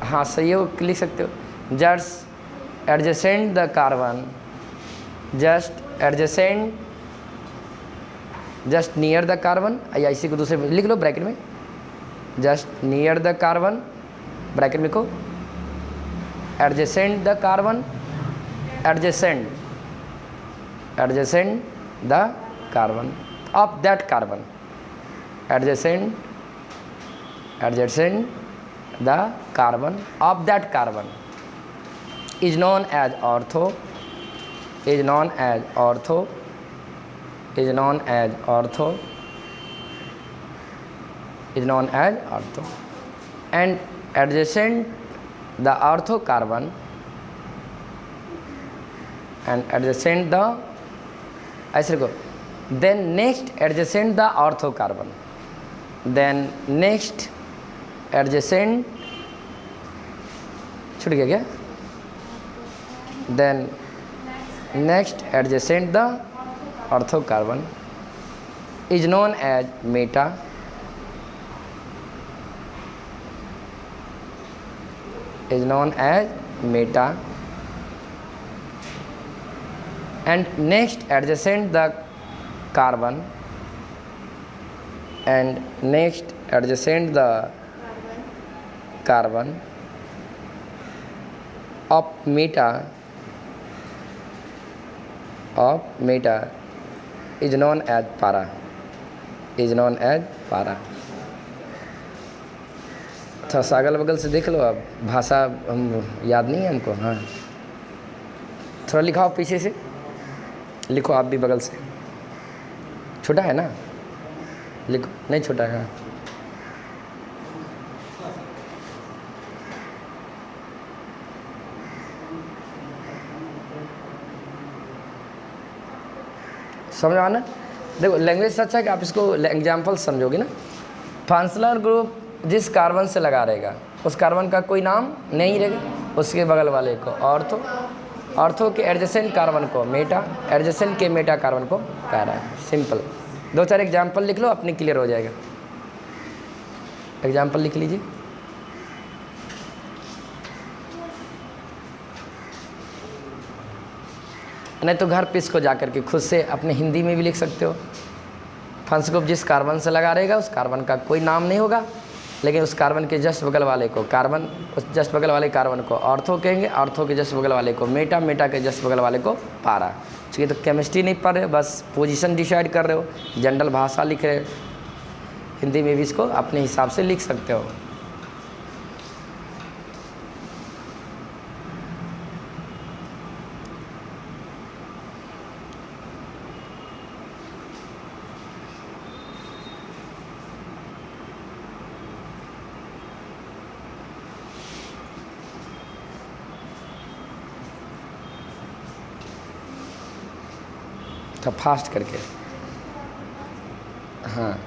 Speaker 1: हाँ सही है, वो लिख सकते हो, just adjacent the carbon, just adjacent, just near the carbon, या इसी को दूसरे लिख लो ब्रैकेट में, just near the carbon, bracket में लिखो adjacent the carbon, adjacent the carbon of that carbon, adjacent the carbon of that carbon is known as ortho, is known as ortho, is known as ortho, is known as ortho, and adjacent the ortho carbon, and adjacent the, ऐसे लिखो, then next adjacent the ortho carbon, then next adjacent, छूट गया क्या, then next adjacent the ortho carbon is known as meta, is known as meta, and next adjacent the carbon, and next adjacent the carbon of meta is known as para, is known as para। थोड़ा सा अगल बगल से देख लो, अब भाषा हम याद नहीं है हमको। हाँ थोड़ा लिखाओ, पीछे से लिखो आप भी बगल से, छोटा है ना, लिखो, नहीं छोटा है। समझ आना, देखो लैंग्वेज से अच्छा है कि आप इसको एग्जाम्पल समझोगे ना। फंक्शनल ग्रुप जिस कार्बन से लगा रहेगा उस कार्बन का कोई नाम नहीं रहेगा, उसके बगल वाले को ऑर्थो, ऑर्थो के एडजेसेंट कार्बन को मेटा, एडजेसेंट के मेटा कार्बन को पैरा। सिंपल, दो चार एग्जाम्पल लिख लो, अपने क्लियर हो जाएगा। एग्जाम्पल लिख लीजिए। नहीं तो घर पे इसको जा कर के खुद से अपने हिंदी में भी लिख सकते हो। फंक्शनल ग्रुप जिस कार्बन से लगा रहेगा उस कार्बन का कोई नाम नहीं होगा, लेकिन उस कार्बन के जस्ट बगल वाले को कार्बन, उस जस्ट बगल वाले कार्बन को ऑर्थो कहेंगे, ऑर्थो के जस्ट बगल वाले को मेटा, मेटा के जस्ट बगल वाले को पारा। चूँकि तो केमिस्ट्री नहीं पढ़ रहे हो, बस पोजीशन डिसाइड कर रहे हो, जनरल भाषा लिख रहे हो, हिंदी में भी इसको अपने हिसाब से लिख सकते हो। तो फास्ट करके, हाँ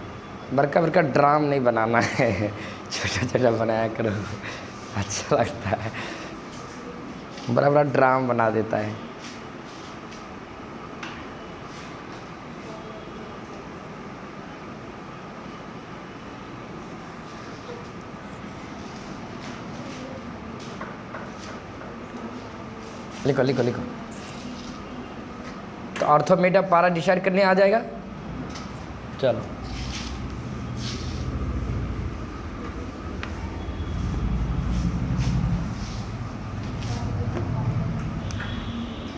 Speaker 1: बड़का बड़का ड्राम नहीं बनाना है, छोटा छोटा बनाया करो, अच्छा लगता है। बड़ा बड़ा ड्राम बना देता है। लिखो लिखो लिखो। तो ऑर्थोमेटा पारा डिसाइड करने आ जाएगा। चलो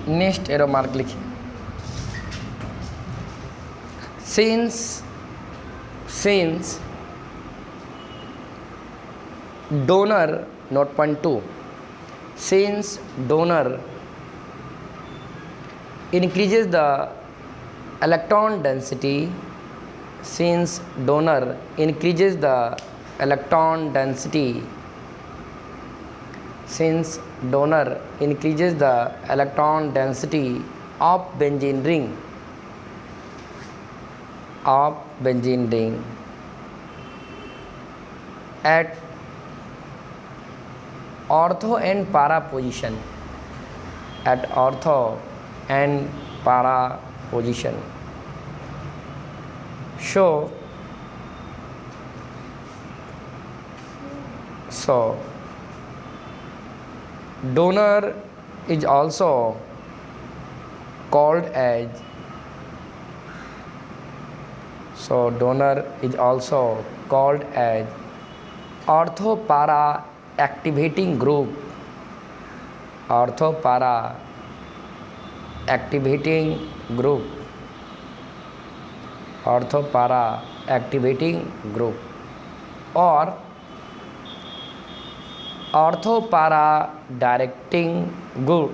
Speaker 1: नेक्स्ट एरो मार्क लिखिए। Since donor note point 2 since donor increases the electron density, since donor increases the electron density, since donor increases the electron density of benzene ring at ortho and para position, at ortho and para position. So donor is also called as ortho para activating group, ortho para activating group, ortho para activating group or ortho para directing group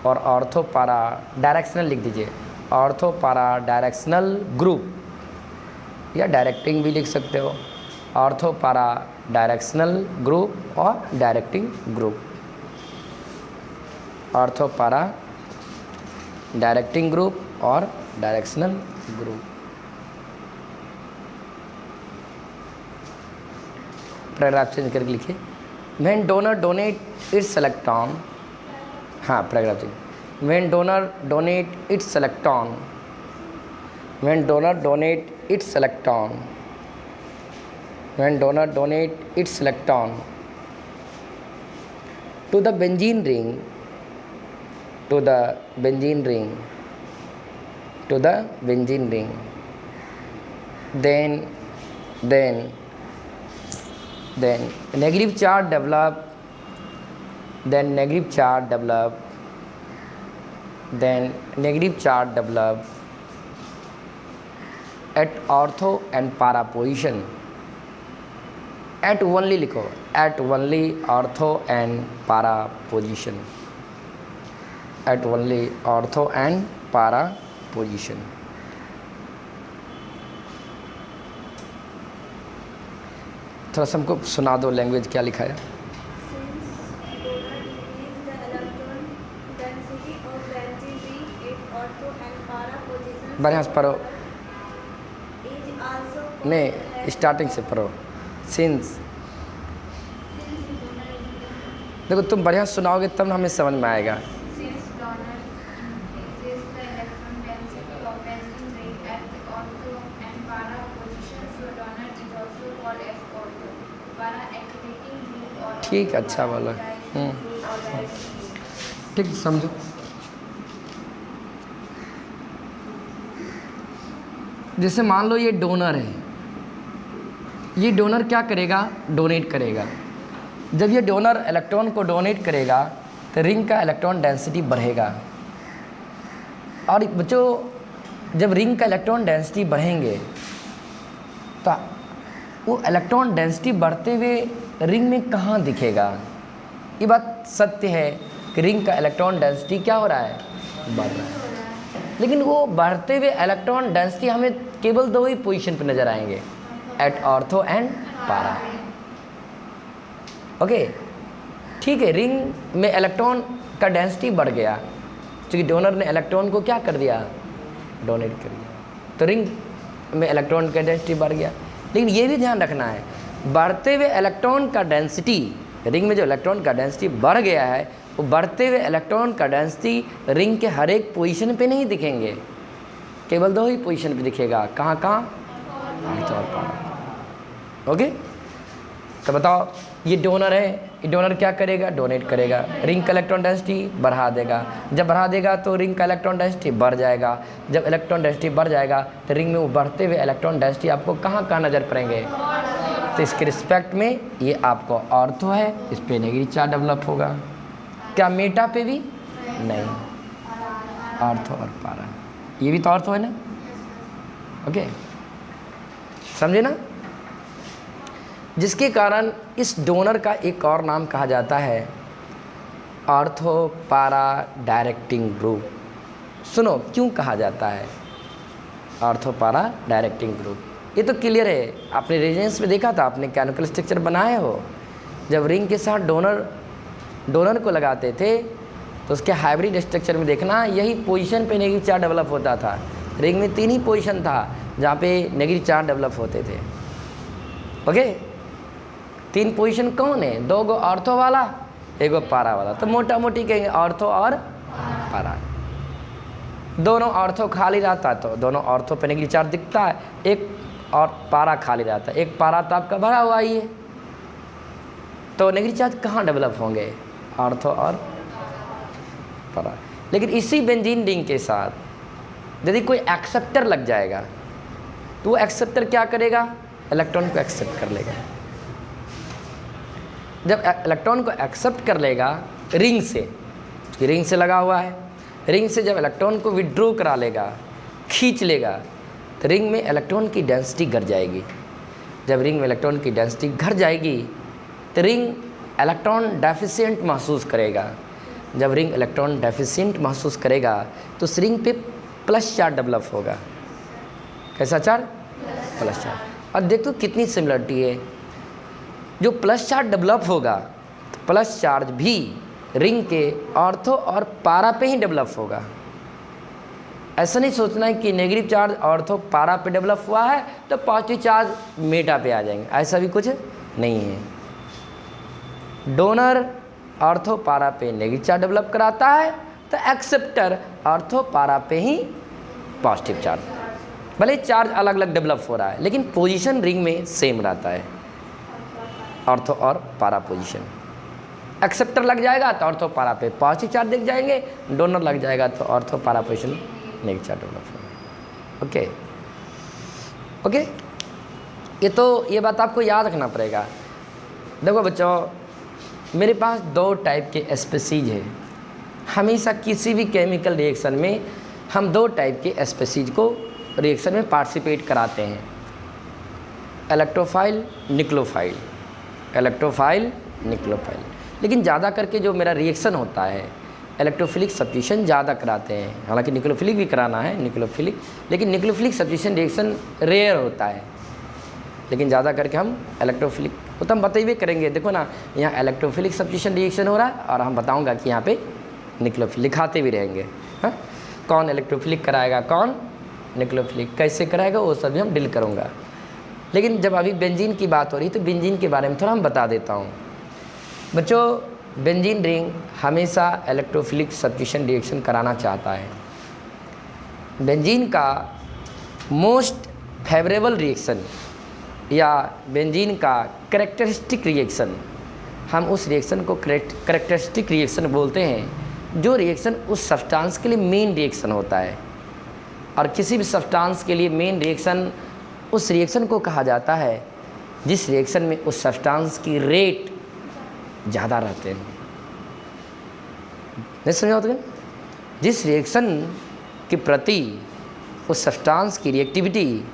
Speaker 1: और ortho para directional लिख दीजिए, ortho para directional group या directing भी लिख सकते हो, ortho para directional group और directing group, ortho para directing group और डायरेक्शनल ग्रुप। पैराग्राफ चेंज करके लिखिए। When donor donate its electron, हाँ paragraph change. When donor donate its electron, when donor donate its electron, when donor donate its electron to the benzene ring, to the benzene ring, to the benzene ring, then negative charge develop, then negative charge develop, then negative charge develop at ortho and para position, at only लिखो, at only ortho and para position, at only ortho and para position। थोड़ा सा हमको सुना दो language क्या लिखा है। बढ़िया से पढ़ो, नहीं स्टार्टिंग से पढ़ो। सिंस, देखो तुम बढ़िया सुनाओगे तब हमें समझ में आएगा। ठीक, अच्छा बोला। ठीक, समझो। जैसे मान लो ये डोनर है, ये डोनर क्या करेगा, डोनेट करेगा। जब ये डोनर इलेक्ट्रॉन को डोनेट करेगा तो रिंग का इलेक्ट्रॉन डेंसिटी बढ़ेगा, और बच्चों जब रिंग का इलेक्ट्रॉन डेंसिटी बढ़ेंगे तो वो इलेक्ट्रॉन डेंसिटी बढ़ते हुए रिंग में कहाँ दिखेगा। ये बात सत्य है कि रिंग का इलेक्ट्रॉन डेंसिटी क्या हो रहा है, बढ़ रहा है, लेकिन वो बढ़ते हुए इलेक्ट्रॉन डेंसिटी हमें केवल दो ही पोजीशन पे नज़र आएंगे, at ortho and para. Okay, ठीक है। रिंग में इलेक्ट्रॉन का डेंसिटी बढ़ गया क्योंकि डोनर ने इलेक्ट्रॉन को क्या कर दिया, डोनेट कर दिया, तो रिंग में इलेक्ट्रॉन का डेंसिटी बढ़ गया। लेकिन ये भी ध्यान रखना है, बढ़ते हुए इलेक्ट्रॉन का डेंसिटी रिंग में जो इलेक्ट्रॉन का डेंसिटी बढ़ गया है, वो बढ़ते हुए इलेक्ट्रॉन का डेंसिटी रिंग के हर एक पोजीशन पे नहीं दिखेंगे, केवल 2 ही पोजीशन पे दिखेगा। कहाँ कहाँ? अर्थ और पारा। ओके, तो बताओ, ये डोनर है, ये डोनर क्या करेगा? डोनेट करेगा, रिंग का इलेक्ट्रॉन डेंसिटी बढ़ा देगा। जब बढ़ा देगा तो रिंग का इलेक्ट्रॉन डेंसिटी बढ़ जाएगा। जब इलेक्ट्रॉन डेंसिटी बढ़ जाएगा तो रिंग में वो बढ़ते हुए इलेक्ट्रॉन डेंसिटी आपको कहाँ कहाँ नज़र पड़ेंगे? तो इसके रिस्पेक्ट में ये आपको ऑर्थो है, इस पर नेगेटिव चार्ज डेवलप होगा। क्या मेटा पे भी? नहीं, ऑर्थो और पारा, ये भी तो ऑर्थो है ना। ओके, समझे ना? जिसके कारण इस डोनर का एक और नाम कहा जाता है ऑर्थो पारा डायरेक्टिंग ग्रुप। सुनो, क्यों कहा जाता है ऑर्थो पारा डायरेक्टिंग ग्रुप? ये तो क्लियर है, आपने रेजोनेंस में देखा था, आपने कैनोनिकल स्ट्रक्चर बनाए हो। जब रिंग के साथ डोनर को लगाते थे तो उसके हाइब्रिड स्ट्रक्चर में देखना, यही पोजीशन पे नेगेटिव चार्ज डेवलप होता था। रिंग में 3 ही पोजीशन था जहाँ पे नेगेटिव चार्ज डेवलप होते थे। ओके, 3 पोजीशन कौन है? 2 गो ऑर्थो वाला, 1 गो पारा वाला। तो मोटा मोटी कहेंगे ऑर्थो और पारा। दोनों ऑर्थो खाली रहता तो दोनों ऑर्थो पे नेगेटिव चार्ज दिखता है, एक और पारा खाली रहता है। एक पारा तो आपका भरा हुआ ही है, तो नेगेटिव चार्ज कहाँ डेवलप होंगे? ऑर्थो और पारा। लेकिन इसी बेंजीन रिंग के साथ यदि कोई एक्सेप्टर लग जाएगा तो वो एक्सेप्टर क्या करेगा? इलेक्ट्रॉन को एक्सेप्ट कर लेगा। जब इलेक्ट्रॉन को एक्सेप्ट कर लेगा रिंग से लगा हुआ है, रिंग से जब इलेक्ट्रॉन को विड्रॉ करा लेगा, खींच लेगा, तो रिंग में इलेक्ट्रॉन की डेंसिटी घट जाएगी। जब रिंग में इलेक्ट्रॉन की डेंसिटी घट जाएगी तो रिंग इलेक्ट्रॉन डेफिशिएंट महसूस करेगा। जब रिंग इलेक्ट्रॉन डेफिशिएंट महसूस करेगा तो उस रिंग पे प्लस चार्ज डेवलप होगा। कैसा चार्ज? Plus charge. अब देखो कितनी सिमिलरिटी है। जो प्लस चार्ज डेवलप होगा तो प्लस चार्ज भी रिंग के ऑर्थो और पारा पे ही डेवलप होगा। ऐसा नहीं सोचना है कि नेगेटिव चार्ज ऑर्थो पारा पे डेवलप हुआ है तो पॉजिटिव चार्ज मेटा पे आ जाएंगे, ऐसा भी कुछ नहीं है। डोनर ऑर्थो पारा पे नेगेटिव चार्ज डेवलप कराता है तो एक्सेप्टर ऑर्थो पारा पे ही पॉजिटिव चार्ज, भले चार्ज अलग अलग डेवलप हो रहा है लेकिन पोजीशन रिंग में सेम रहता है, ऑर्थो और पारा पोजीशन। एक्सेप्टर लग जाएगा तो ऑर्थो पारा पे पॉजिटिव चार्ज दिख जाएंगे, डोनर लग जाएगा तो ऑर्थो पारा पोजीशन नेगेटिव चार्ज डेवलप होगा। ओके, ये बात आपको याद रखना पड़ेगा। देखो बच्चों, मेरे पास 2 टाइप के स्पीसीज है। हमेशा किसी भी केमिकल रिएक्शन में हम 2 टाइप के स्पीसीज को रिएक्शन में पार्टिसिपेट कराते हैं, इलेक्ट्रोफाइल, निक्लोफाइल। Electrophile, nucleophile. लेकिन ज़्यादा करके जो मेरा रिएक्शन होता है इलेक्ट्रोफिलिक सब्स्टिट्यूशन ज़्यादा कराते हैं। हालांकि निक्लोफिलिक भी कराना है, निक्लोफिलिक, लेकिन निक्लोफिलिक सब्स्टिट्यूशन रिएक्शन रेयर होता है, लेकिन ज़्यादा करके हम इलेक्ट्रोफिलिक, वो तो हम बताइए करेंगे। देखो ना, यहाँ इलेक्ट्रोफिलिक सब्स्टिट्यूशन रिएक्शन हो रहा है और हम बताऊँगा कि यहाँ पे निक्लोफिलिक लिखाते भी रहेंगे। हाँ, कौन इलेक्ट्रोफिलिक कराएगा, कौन निक्लोफिलिक कैसे कराएगा, वो सभी हम डील करूँगा। लेकिन जब अभी बेंजीन की बात हो रही तो बेंजीन के बारे में थोड़ा हम बता देता हूँ। बच्चों, बेंजीन रिंग हमेशा इलेक्ट्रोफिलिक सब्स्टिट्यूशन रिएक्शन कराना चाहता है। बेंजीन का मोस्ट फेवरेबल रिएक्शन या बेंजीन का कैरेक्टरिस्टिक रिएक्शन, हम उस रिएक्शन को कैरेक्टरिस्टिक रिएक्शन बोलते हैं, जो रिएक्शन उस सब्सटेंस के लिए मेन रिएक्शन होता है। और किसी भी सब्सटेंस के लिए मेन रिएक्शन, उस रिएक्शन को कहा जाता है जिस रिएक्शन में उस सब्सटेंस की रेट ज़्यादा रहते हैं। नहीं समझा तो? जिस रिएक्शन के प्रति उस सब्सटेंस की रिएक्टिविटी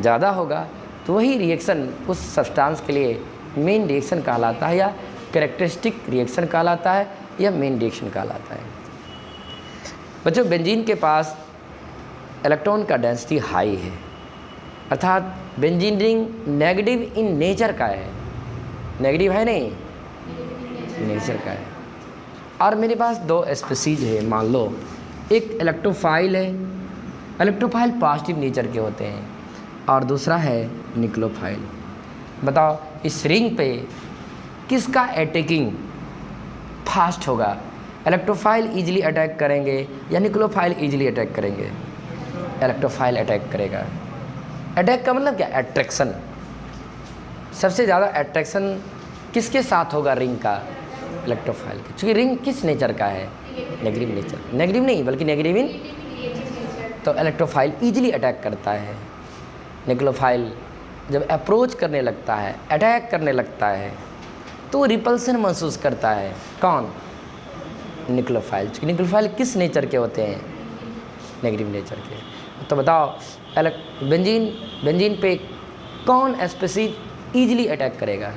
Speaker 1: ज़्यादा होगा तो वही रिएक्शन उस सब्सटेंस के लिए मेन रिएक्शन कहलाता है, या कैरेक्टरिस्टिक रिएक्शन कहलाता है, या मेन रिएक्शन कहलाता है। बच्चों, बेंजीन के पास इलेक्ट्रॉन का डेंसिटी हाई है, अर्थात benzene ring negative in nature का है। नेगेटिव है नहीं, नेचर का है। और मेरे पास 2 स्पीसीज है, मान लो एक इलेक्ट्रोफाइल है, इलेक्ट्रोफाइल पॉजिटिव नेचर के होते हैं, और दूसरा है निक्लोफाइल। बताओ, इस रिंग पे किसका अटैकिंग फास्ट होगा? इलेक्ट्रोफाइल इजीली अटैक करेंगे या न्यूक्लियोफाइल इजीली अटैक करेंगे? इलेक्ट्रोफाइल अटैक करेगा। अटैक का मतलब क्या? अट्रैक्शन। सबसे ज़्यादा अट्रैक्शन किसके साथ होगा? रिंग का, इलेक्ट्रोफाइल के। चूँकि रिंग किस नेचर का है? Negative nature. नेगेटिव नहीं बल्कि नेगेटिव इन, तो इलेक्ट्रोफाइल इजीली अटैक करता है। न्यूक्लियोफाइल जब अप्रोच करने लगता है, अटैक करने लगता है, तो रिपल्सन महसूस करता है। कौन? न्यूक्लियोफाइल। चूँकि न्यूक्लियोफाइल किस नेचर के होते हैं? नेगेटिव नेचर के। तो बताओ बेंजीन पे कौन स्पीशीज ईजिली अटैक करेगा?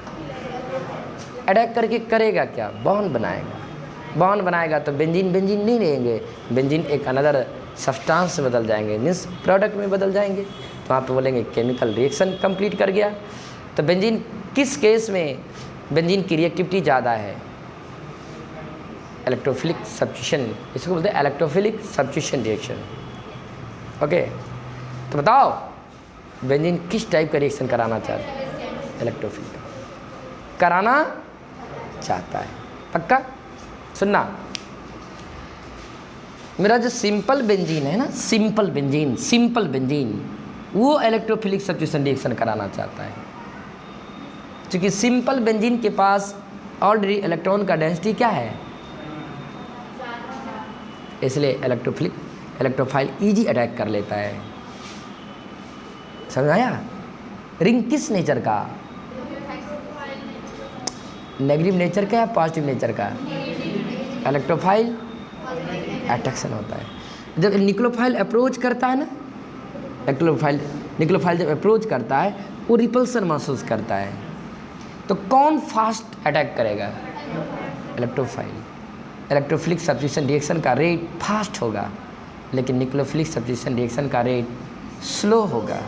Speaker 1: अटैक करके करेगा क्या? बॉन्ड बनाएगा। बॉन्ड बनाएगा तो बेंजीन नहीं रहेंगे, बेंजीन एक अनदर सब्सटेंस में बदल जाएंगे, मीन्स प्रोडक्ट में बदल जाएंगे। तो वहाँ पे बोलेंगे केमिकल रिएक्शन कंप्लीट कर गया। तो बेंजीन किस केस में बेंजीन की रिएक्टिविटी ज़्यादा है? इलेक्ट्रोफिलिक सब्स्टिट्यूशन, इसको बोलते हैं इलेक्ट्रोफिलिक सब्स्टिट्यूशन रिएक्शन। ओके, तो बताओ बेंजीन किस टाइप का रिएक्शन कराना चाहता है? इलेक्ट्रोफिलिक कराना चाहता है। पक्का? सुनना, मेरा जो सिंपल बेंजीन है ना, सिंपल बेंजीन वो इलेक्ट्रोफिलिक सब्स्टिट्यूशन रिएक्शन कराना चाहता है। क्योंकि सिंपल बेंजीन के पास ऑलरेडी इलेक्ट्रॉन का डेंसिटी क्या है, इसलिए इलेक्ट्रोफाइल इजी अटैक कर लेता है। समझ आया? रिंग किस नेचर का? नेगेटिव नेचर का या पॉजिटिव नेचर का? इलेक्ट्रोफाइल अट्रैक्शन होता है। जब न्यूक्लियोफाइल अप्रोच करता है ना, न्यूक्लियोफाइल जब अप्रोच करता है वो रिपल्सन महसूस करता है। तो कौन फास्ट अटैक करेगा? इलेक्ट्रोफाइल। इलेक्ट्रोफिलिक सब्स्टिट्यूशन रिएक्शन का रेट फास्ट होगा, लेकिन न्यूक्लियोफिलिक सब्स्टिट्यूशन रिएक्शन का रेट स्लो होगा।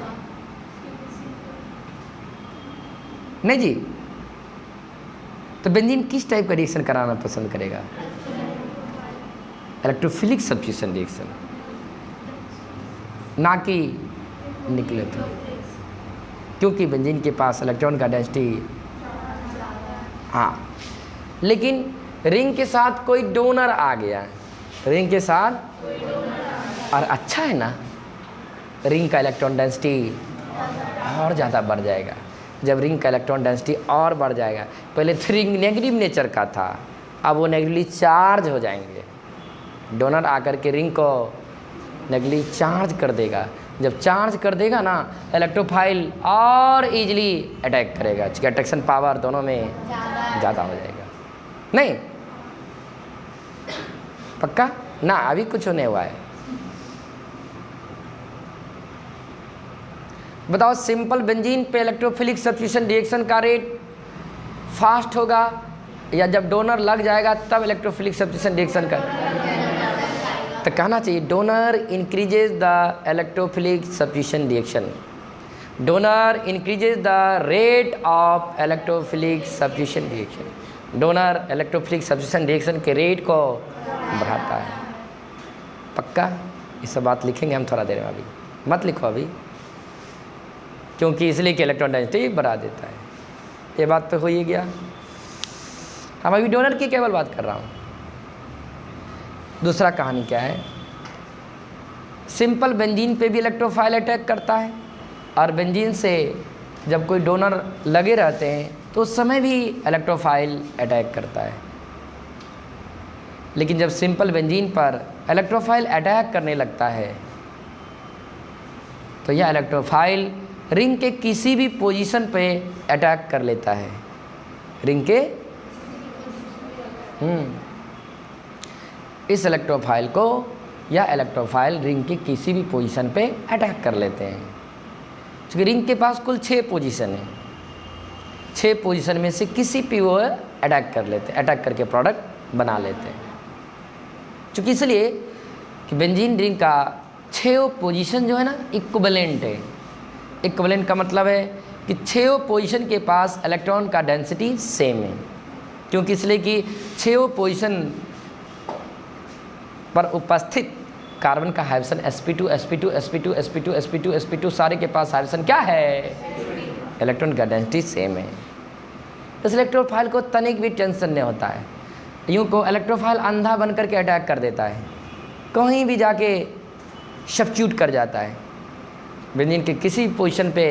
Speaker 1: नहीं जी? तो बेंजीन किस टाइप का रिएक्शन कराना पसंद करेगा? इलेक्ट्रोफिलिक सब्स्टिट्यूशन रिएक्शन, ना कि न्यूक्लियोफिलिक। क्योंकि बेंजीन के पास इलेक्ट्रॉन का डेंसिटी, हाँ, लेकिन रिंग के साथ कोई डोनर आ गया, रिंग के साथ, और अच्छा है ना, रिंग का इलेक्ट्रॉन डेंसिटी और ज़्यादा बढ़ जाएगा। जब रिंग का इलेक्ट्रॉन डेंसिटी और बढ़ जाएगा, पहले तो रिंग नेगेटिव नेचर का था, अब वो नेगेटिवली चार्ज हो जाएंगे। डोनर आकर के रिंग को नेगेटिवली चार्ज कर देगा। जब चार्ज कर देगा ना, इलेक्ट्रोफाइल और इजीली अटैक करेगा, क्योंकि अट्रैक्शन पावर दोनों में ज़्यादा हो जाएगा। नहीं? पक्का ना? अभी कुछ होने हुआ है। बताओ सिंपल बेंजीन पे इलेक्ट्रोफिलिक सब्स्टिट्यूशन रिएक्शन का रेट फास्ट होगा या जब डोनर लग जाएगा तब इलेक्ट्रोफिलिक सब्स्टिट्यूशन रिएक्शन का? तो कहना चाहिए donor increases the electrophilic substitution reaction, donor increases the rate of electrophilic substitution reaction. Donor electrophilic substitution reaction के रेट को बढ़ाता है। पक्का? ये सब बात लिखेंगे हम थोड़ा देर में, अभी मत लिखो अभी, क्योंकि इसलिए कि इलेक्ट्रॉन डेंसिटी बढ़ा देता है। ये बात तो हो ही गया। हम अभी डोनर की केवल बात कर रहा हूँ। दूसरा कहानी क्या है? सिंपल बेंजीन पे भी इलेक्ट्रोफाइल अटैक करता है, और बेंजीन से जब कोई डोनर लगे रहते हैं तो उस समय भी इलेक्ट्रोफाइल अटैक करता है। लेकिन जब सिंपल बेंजीन पर इलेक्ट्रोफाइल अटैक करने लगता है तो यह इलेक्ट्रोफाइल रिंग के किसी भी पोजीशन पे अटैक कर लेता है। रिंग के इस इलेक्ट्रोफाइल को या इलेक्ट्रोफाइल रिंग के किसी भी पोजीशन पे अटैक कर लेते हैं। क्योंकि रिंग के पास कुल 6 पोजीशन है, 6 पोजीशन में से किसी भी वो अटैक कर लेते हैं, अटैक करके प्रोडक्ट बना लेते हैं। क्योंकि इसलिए कि बेंजीन रिंग का 6 पोजीशन जो है ना इक्विवेलेंट है। इक्विवेलेंट का मतलब है कि 6 पोजीशन के पास इलेक्ट्रॉन का डेंसिटी सेम है। क्योंकि इसलिए कि 6 पोजीशन पर उपस्थित कार्बन का hydrogen sp2 sp2 sp2 sp2 sp2 sp2 सारे के पास हाइड्रोजन क्या है? इलेक्ट्रॉन का डेंसिटी सेम है। इस इलेक्ट्रोफाइल को तनिक भी टेंशन नहीं होता है। यूँ को इलेक्ट्रोफाइल अंधा बन करके अटैक कर देता है, कहीं भी जाके सब्स्टिट्यूट कर जाता है, बेंजीन के किसी पोजीशन पे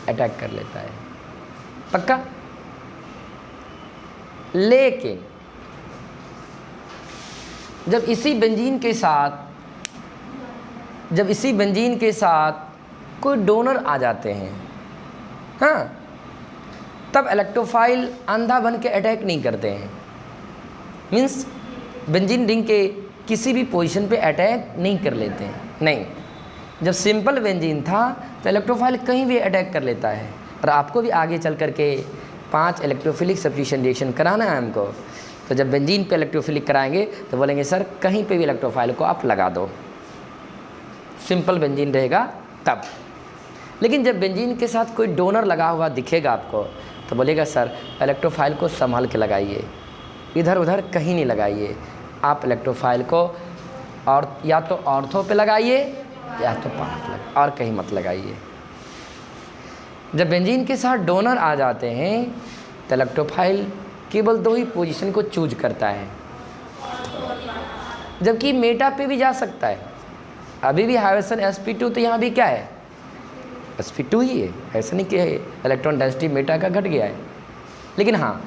Speaker 1: अटैक कर लेता है, पक्का। लेकिन जब इसी बेंजीन के साथ कोई डोनर आ जाते हैं, हाँ, तब इलेक्ट्रोफाइल अंधा बन के अटैक नहीं करते हैं। मीन्स बेंजीन रिंग के किसी भी पोजीशन पे अटैक नहीं कर लेते हैं, नहीं। जब सिंपल बेंजीन था तो इलेक्ट्रोफाइल कहीं भी अटैक कर लेता है। और आपको भी आगे चल करके 5 इलेक्ट्रोफिलिक सब्स्टिट्यूशन रिएक्शन कराना है हमको, तो जब बेंजीन पे इलेक्ट्रोफिलिक कराएंगे तो बोलेंगे सर कहीं पे भी इलेक्ट्रोफाइल को आप लगा दो, सिंपल बेंजीन रहेगा तब। लेकिन जब बेंजीन के साथ कोई डोनर लगा हुआ दिखेगा आपको तो बोलेगा सर इलेक्ट्रोफाइल को संभाल के लगाइए, इधर उधर कहीं नहीं लगाइए, आप इलेक्ट्रोफाइल को और या तो ऑर्थो पे लगाइए या तो पारा पे, और कहीं मत लगाइए। जब बेंजीन के साथ डोनर आ जाते हैं तो इलेक्ट्रोफाइल केवल 2 ही पोजीशन को चूज करता है, जबकि मेटा पे भी जा सकता है। अभी भी हाइड्रोजन sp2 तो यहाँ भी क्या है, sp2 ही है, ऐसा नहीं कि इलेक्ट्रॉन डेंसिटी मेटा का घट गया है। लेकिन हाँ,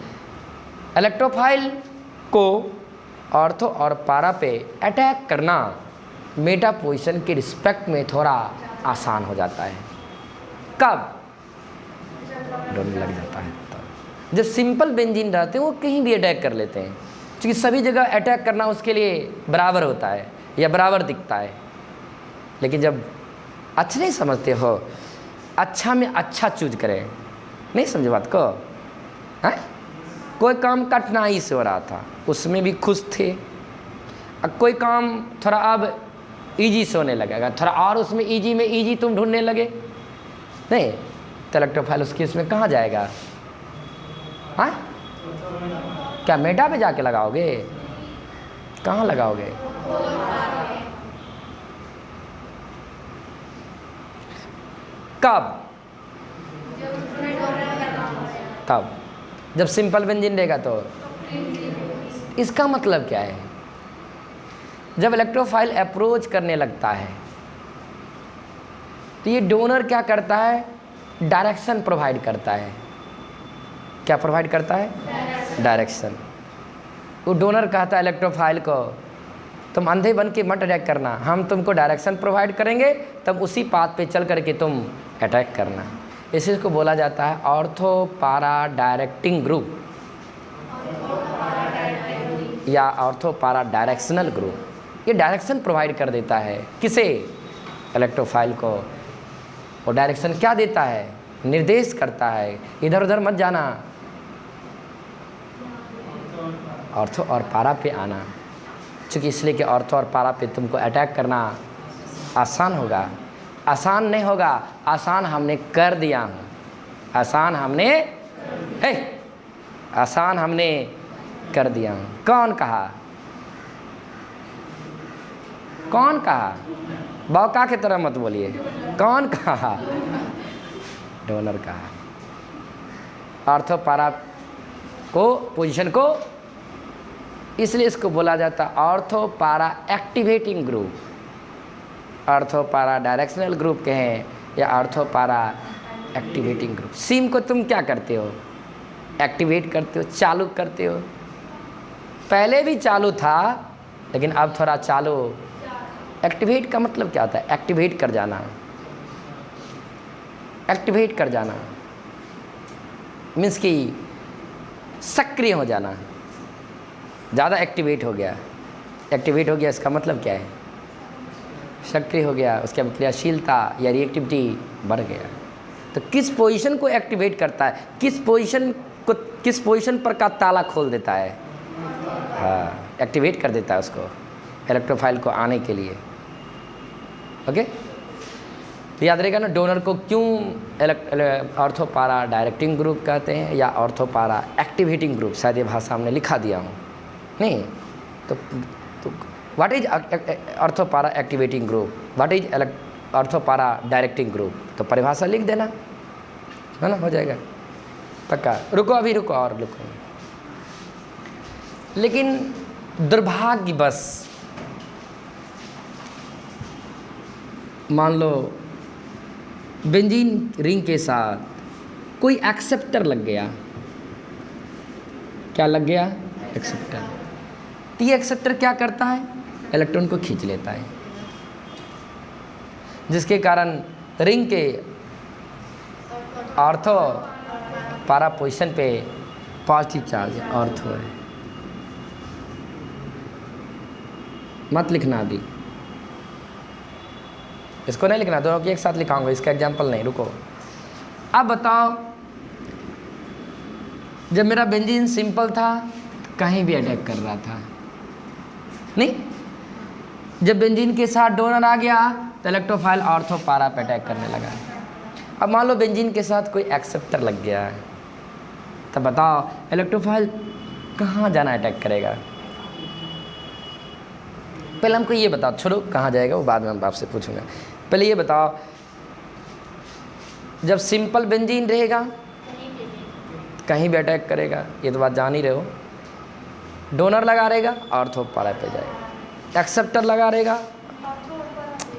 Speaker 1: इलेक्ट्रोफाइल को ऑर्थो और पारा पे अटैक करना मेटा पोजीशन के रिस्पेक्ट में थोड़ा आसान हो जाता है। कब डोनर लग जाता है तब। जब सिंपल बेंजीन रहते हैं वो कहीं भी अटैक कर लेते हैं, क्योंकि सभी जगह अटैक करना उसके लिए बराबर होता है या बराबर दिखता है। लेकिन जब अच्छा नहीं समझते हो, अच्छा में अच्छा चूज करें, नहीं समझे बात को, हैं? कोई काम कठिनाई से हो रहा था उसमें भी खुश थे, अब कोई काम थोड़ा अब इजी से होने लगेगा, थोड़ा और उसमें इजी तुम ढूंढने लगे, नहीं तो इलेक्ट्रोफाइल उसकी इसमें कहाँ जाएगा, हाँ? क्या मेटा पे जाके लगाओगे, कहाँ लगाओगे? कब? तब जब सिंपल बेंजीन रहेगा तो। इसका मतलब क्या है, जब इलेक्ट्रोफाइल अप्रोच करने लगता है तो ये डोनर क्या करता है, डायरेक्शन प्रोवाइड करता है। क्या प्रोवाइड करता है? डायरेक्शन। वो डोनर कहता है इलेक्ट्रोफाइल को तुम अंधे बन के मत अटैक करना, हम तुमको डायरेक्शन प्रोवाइड करेंगे, तब उसी पाथ पे चल करके तुम अटैक करना। इसी को बोला जाता है ऑर्थो पारा डायरेक्टिंग ग्रुप या ऑर्थो पारा डायरेक्शनल ग्रुप। ये डायरेक्शन प्रोवाइड कर देता है किसे, इलेक्ट्रोफाइल को। और डायरेक्शन क्या देता है, निर्देश करता है इधर उधर मत जाना, ऑर्थो और पारा पे आना। चूँकि इसलिए कि ऑर्थो और पारा पे तुमको अटैक करना आसान होगा, आसान नहीं होगा, आसान हमने कर दिया हूँ, आसान हमने कर दिया हूँ। कौन कहा? कौन कहा? बौका की तरह मत बोलिए, कौन कहा? डोनर कहा। ऑर्थो पारा को पोजीशन को, इसलिए इसको बोला जाता ऑर्थो पारा activating group, ortho para directional group कहें या ऑर्थो पारा एक्टिवेटिंग ग्रुप। सिम को तुम क्या करते हो, एक्टिवेट करते हो, चालू करते हो। पहले भी चालू था लेकिन अब थोड़ा चालू। एक्टिवेट का मतलब क्या होता है, एक्टिवेट कर जाना, एक्टिवेट कर जाना मीन्स कि सक्रिय हो जाना, ज़्यादा एक्टिवेट हो गया। एक्टिवेट हो गया इसका मतलब क्या है, सक्रिय हो गया, उसकी क्रियाशीलता या रिएक्टिविटी बढ़ गया। तो किस पोजीशन को एक्टिवेट करता है, किस पोजीशन पर का ताला खोल देता है, हाँ एक्टिवेट कर देता है उसको, इलेक्ट्रोफाइल को आने के लिए। ओके, तो याद रहेगा ना, डोनर को क्यों ऑर्थो पारा डायरेक्टिंग ग्रुप कहते हैं या ऑर्थो पारा एक्टिवेटिंग ग्रुप, शायद ये भाषा हमने लिखा दिया हूँ नहीं तो व्हाट इज ऑर्थो पारा activating group, what is ortho para directing group, तो परिभाषा लिख देना है ना, हो जाएगा। पक्का? रुको अभी, रुको और रुको। लेकिन दुर्भाग्यवश मान लो बेंजीन रिंग के साथ कोई एक्सेप्टर लग गया। क्या लग गया? एक्सेप्टर। तो ये एक्सेप्टर क्या करता है? इलेक्ट्रॉन को खींच लेता है, जिसके कारण रिंग के ऑर्थो पारा पोजीशन पे पॉजिटिव चार्ज ऑर्थो है। मत लिखना अभी, इसको नहीं लिखना, दोनों की एक साथ लिखाऊंगा, इसका एग्जाम्पल नहीं। रुको, अब बताओ, जब मेरा बेंजीन सिंपल था कहीं भी अटैक कर रहा था नहीं, जब बेंजीन के साथ डोनर आ गया तो इलेक्ट्रोफाइल ऑर्थो पारा पे अटैक करने लगा। अब मान लो बेंजीन के साथ कोई एक्सेप्टर लग गया है, तब बताओ इलेक्ट्रोफाइल कहाँ जाना अटैक करेगा? पहले हमको ये बताओ, छोड़ो कहाँ जाएगा वो बाद में हम आपसे पूछूंगा। पहले ये बताओ, जब सिंपल बेंजीन रहेगा कहीं भी अटैक करेगा, ये तो बात जान ही रहे हो। डोनर लगा रहेगा ऑर्थो पारा पे जाएगा, एक्सेप्टर लगा रहेगा,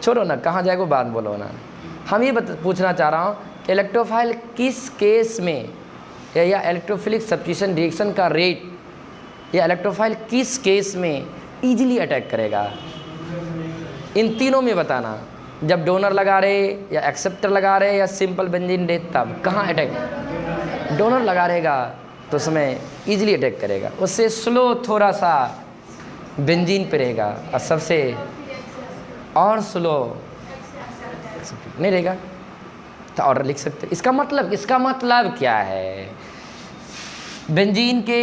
Speaker 1: छोड़ो ना कहाँ जाएगा वो बात बोलो ना। हम ये पूछना चाह रहा हूँ कि इलेक्ट्रोफाइल किस केस में या इलेक्ट्रोफिलिक सब्स्टिट्यूशन रिएक्शन का रेट या इलेक्ट्रोफाइल किस केस में ईजिली अटैक करेगा? इन तीनों में बताना, जब डोनर लगा रहे या एक्सेप्टर लगा रहे या सिंपल बेंजीन रहे, तब कहाँ अटैक? डोनर लगा रहेगा तो उसमें ईजिली अटैक करेगा, उससे स्लो थोड़ा सा बेंजीन पे रहेगा और सबसे और स्लो नहीं रहेगा। तो ऑर्डर लिख सकते। इसका मतलब क्या है? बेंजीन के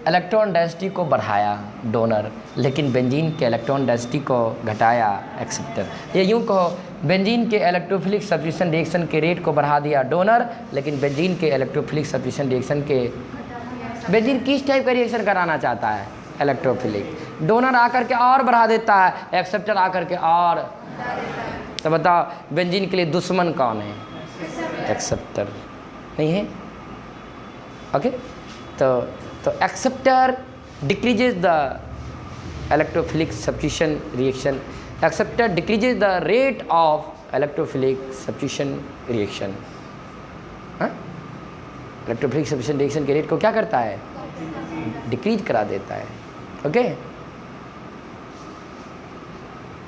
Speaker 1: इलेक्ट्रॉन डेंसिटी को बढ़ाया डोनर, लेकिन बेंजीन के इलेक्ट्रॉन डेंसिटी को घटाया एक्सेप्टर। ये यूँ कहो, बेंजीन के इलेक्ट्रोफिलिक सब्स्टिट्यूशन रिएक्शन के रेट को बढ़ा दिया डोनर, लेकिन बेंजीन के इलेक्ट्रोफिलिक सब्स्टिट्यूशन रिएक्शन के बेंजीन किस टाइप का रिएक्शन कराना चाहता है? इलेक्ट्रोफिलिक। डोनर आकर के और बढ़ा देता है, एक्सेप्टर आकर के और। तो बताओ बेंजीन के लिए दुश्मन कौन है? एक्सेप्टर नहीं है? ओके, तो acceptor decreases the electrophilic substitution reaction, acceptor decreases the rate of electrophilic substitution reaction. Electrophilic substitution reaction के रेट को क्या करता है? डिक्रीज करा देता है। ओके,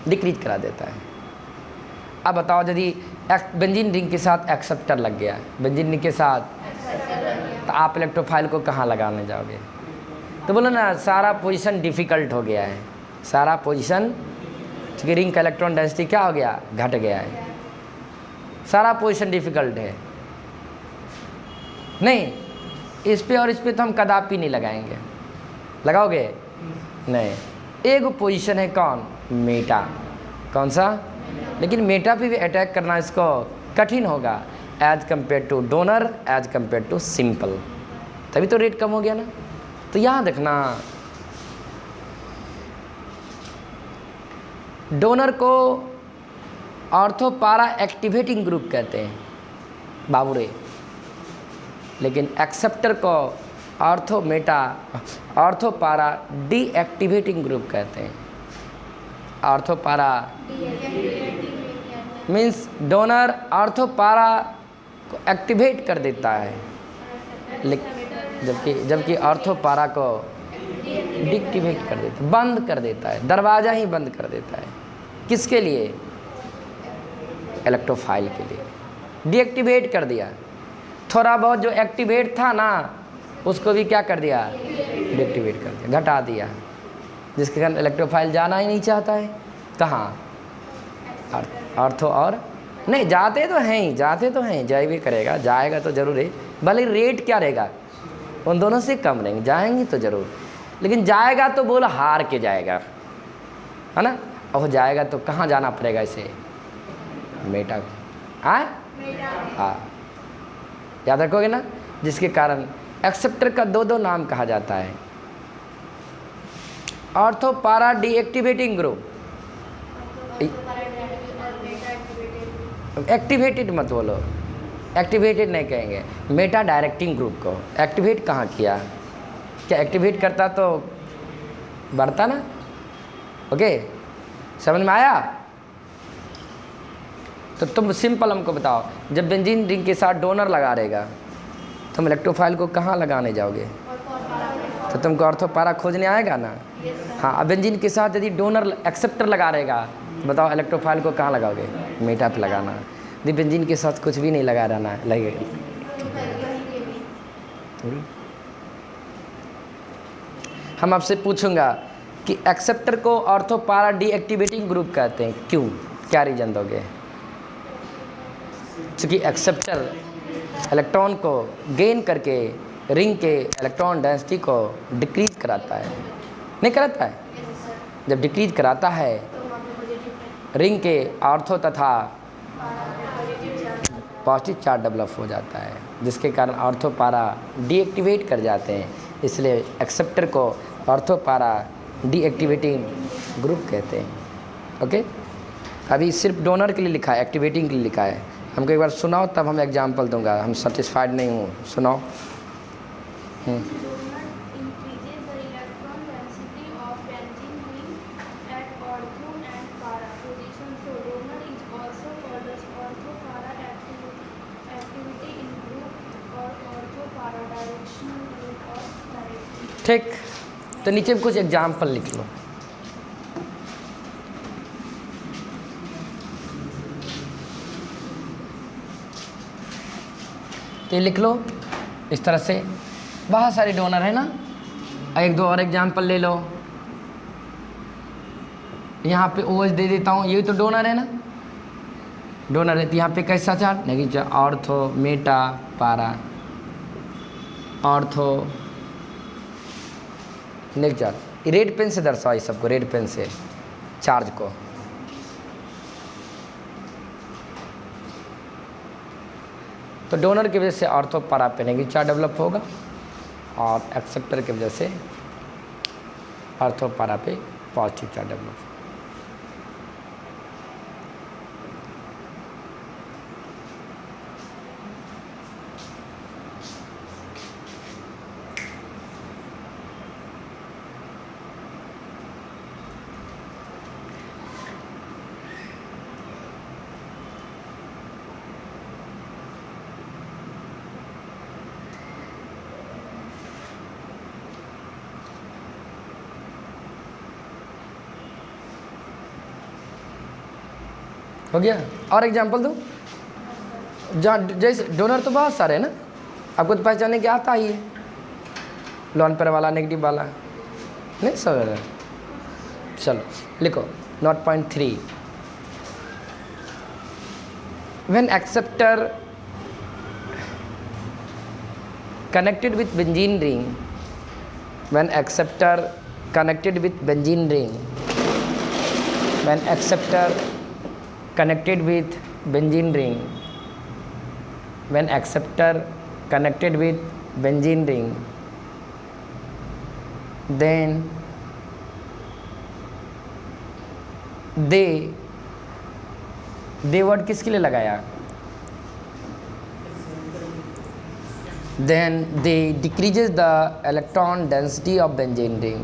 Speaker 1: डिक्रीज करा देता है। अब बताओ, यदि बेंजीन रिंग के साथ एक्सेप्टर लग गया, बेंजीन रिंग के साथ, तो आप इलेक्ट्रोफाइल को कहाँ लगाने जाओगे? तो बोलो ना, सारा पोजीशन डिफ़िकल्ट हो गया है, सारा पोजीशन, क्योंकि रिंग का इलेक्ट्रॉन डेंसिटी क्या हो गया? घट गया है, सारा पोजीशन डिफ़िकल्ट है। नहीं, इस पे और इस पे तो हम कदापि नहीं लगाएंगे। लगाओगे? नहीं। एक पोजीशन है कौन? मेटा। कौन सा? लेकिन मेटा पे भी अटैक करना इसको कठिन होगा as compare to donor, as compare to simple, तभी तो रेट कम हो गया ना। तो यहाँ देखना, डोनर को ऑर्थो पारा एक्टिवेटिंग ग्रुप कहते हैं बाबूरे, लेकिन एक्सेप्टर को ऑर्थो पारा डीएक्टिवेटिंग ग्रुप कहते हैं। ऑर्थो पारा मीन्स डोनर ऑर्थो पारा को एक्टिवेट कर देता है, जबकि ऑर्थो पारा को डीएक्टिवेट कर देता है, बंद कर देता है, दरवाज़ा ही बंद कर देता है। किसके लिए? इलेक्ट्रोफाइल के लिए। डीएक्टिवेट कर दिया, थोड़ा बहुत जो एक्टिवेट था ना उसको भी क्या कर दिया? डीएक्टिवेट कर दिया, घटा दिया, जिसके कारण इलेक्ट्रोफाइल जाना ही नहीं चाहता है। कहाँ? ऑर्थो और नहीं, जाते तो हैं, जाए भी करेगा, जाएगा तो ज़रूर है, भले रेट क्या रहेगा उन दोनों से कम रहेंगे, जाएंगे तो ज़रूर, लेकिन जाएगा तो बोला हार के जाएगा, है ना। और जाएगा तो कहाँ जाना पड़ेगा इसे? मेटा को। हाँ, याद रखोगे ना, जिसके कारण एक्सेप्टर का दो नाम कहा जाता है। ऑर्थो पारा डीएक्टिवेटिंग ग्रुप, एक्टिवेटेड मत बोलो, एक्टिवेटेड नहीं कहेंगे, मेटा डायरेक्टिंग ग्रुप को एक्टिवेट कहाँ किया, क्या एक्टिवेट करता तो बढ़ता ना। ओके, समझ में आया। तो तुम सिंपल हमको बताओ, जब बेंजीन रिंग के साथ डोनर लगा रहेगा तुम इलेक्ट्रोफाइल को कहाँ लगाने जाओगे, तो तुमको ऑर्थोपारा खोजने आएगा ना। हाँ, अब बेंजीन के साथ यदि डोनर एक्सेप्टर लगा रहेगा तो बताओ इलेक्ट्रोफाइल को कहाँ लगाओगे, मेटा पे लगाना। यदि बेंजीन के साथ कुछ भी नहीं लगा रहना लगेगा। हम आपसे पूछूंगा कि एक्सेप्टर को ऑर्थोपारा डीएक्टिवेटिंग ग्रुप कहते हैं, क्यों, क्या रीजन दोगे। क्योंकि एक्सेप्टर इलेक्ट्रॉन को गेन करके रिंग के इलेक्ट्रॉन डेंसिटी को डिक्रीज कराता है, नहीं कराता है। जब डिक्रीज कराता है रिंग के ऑर्थो तथा पॉजिटिव चार्ज डेवलप हो जाता है, जिसके कारण ऑर्थोपारा डीएक्टिवेट कर जाते हैं। इसलिए एक्सेप्टर को ऑर्थोपारा डीएक्टिवेटिंग ग्रुप कहते हैं। ओके, अभी सिर्फ डोनर के लिए लिखा है, एक्टिवेटिंग के लिए लिखा है। हमको एक बार सुनाओ तब हम एग्जाम्पल दूंगा, हम सेटिस्फाइड नहीं हूँ, सुनाओ। ठीक, तो नीचे में कुछ एग्जाम्पल लिख लो। तो लिख लो इस तरह से, बहुत सारे डोनर है ना। एक दो और एग्जाम्पल ले लो, यहाँ पे ओएच दे देता हूँ, ये तो डोनर है ना, डोनर है। तो यहाँ पे कैसा charge, negative charge, ortho, meta, para, ortho, negative charge. Red pen से दर्शाओ इस सबको, रेड पेन से चार्ज को। तो डोनर की वजह से ऑर्थोपारा पे नेगेटिव चार्ज डेवलप होगा और एक्सेप्टर की वजह से ऑर्थोपारा पे पॉजिटिव चार्ज डेवलप होगा। हो गया, और एग्जांपल दो। जहाँ जैसे डोनर तो बहुत सारे हैं ना, आपको तो पहचानने के आता ही है, लॉन पेयर वाला, नेगेटिव वाला, नहीं समझ रहे। चलो लिखो note point 3, when acceptor connected with benzene ring, when acceptor connected with benzene ring, when acceptor connected with benzene ring, when acceptor connected with benzene ring, then they word किसके लिए लगाया, then they decreases the electron density of benzene ring,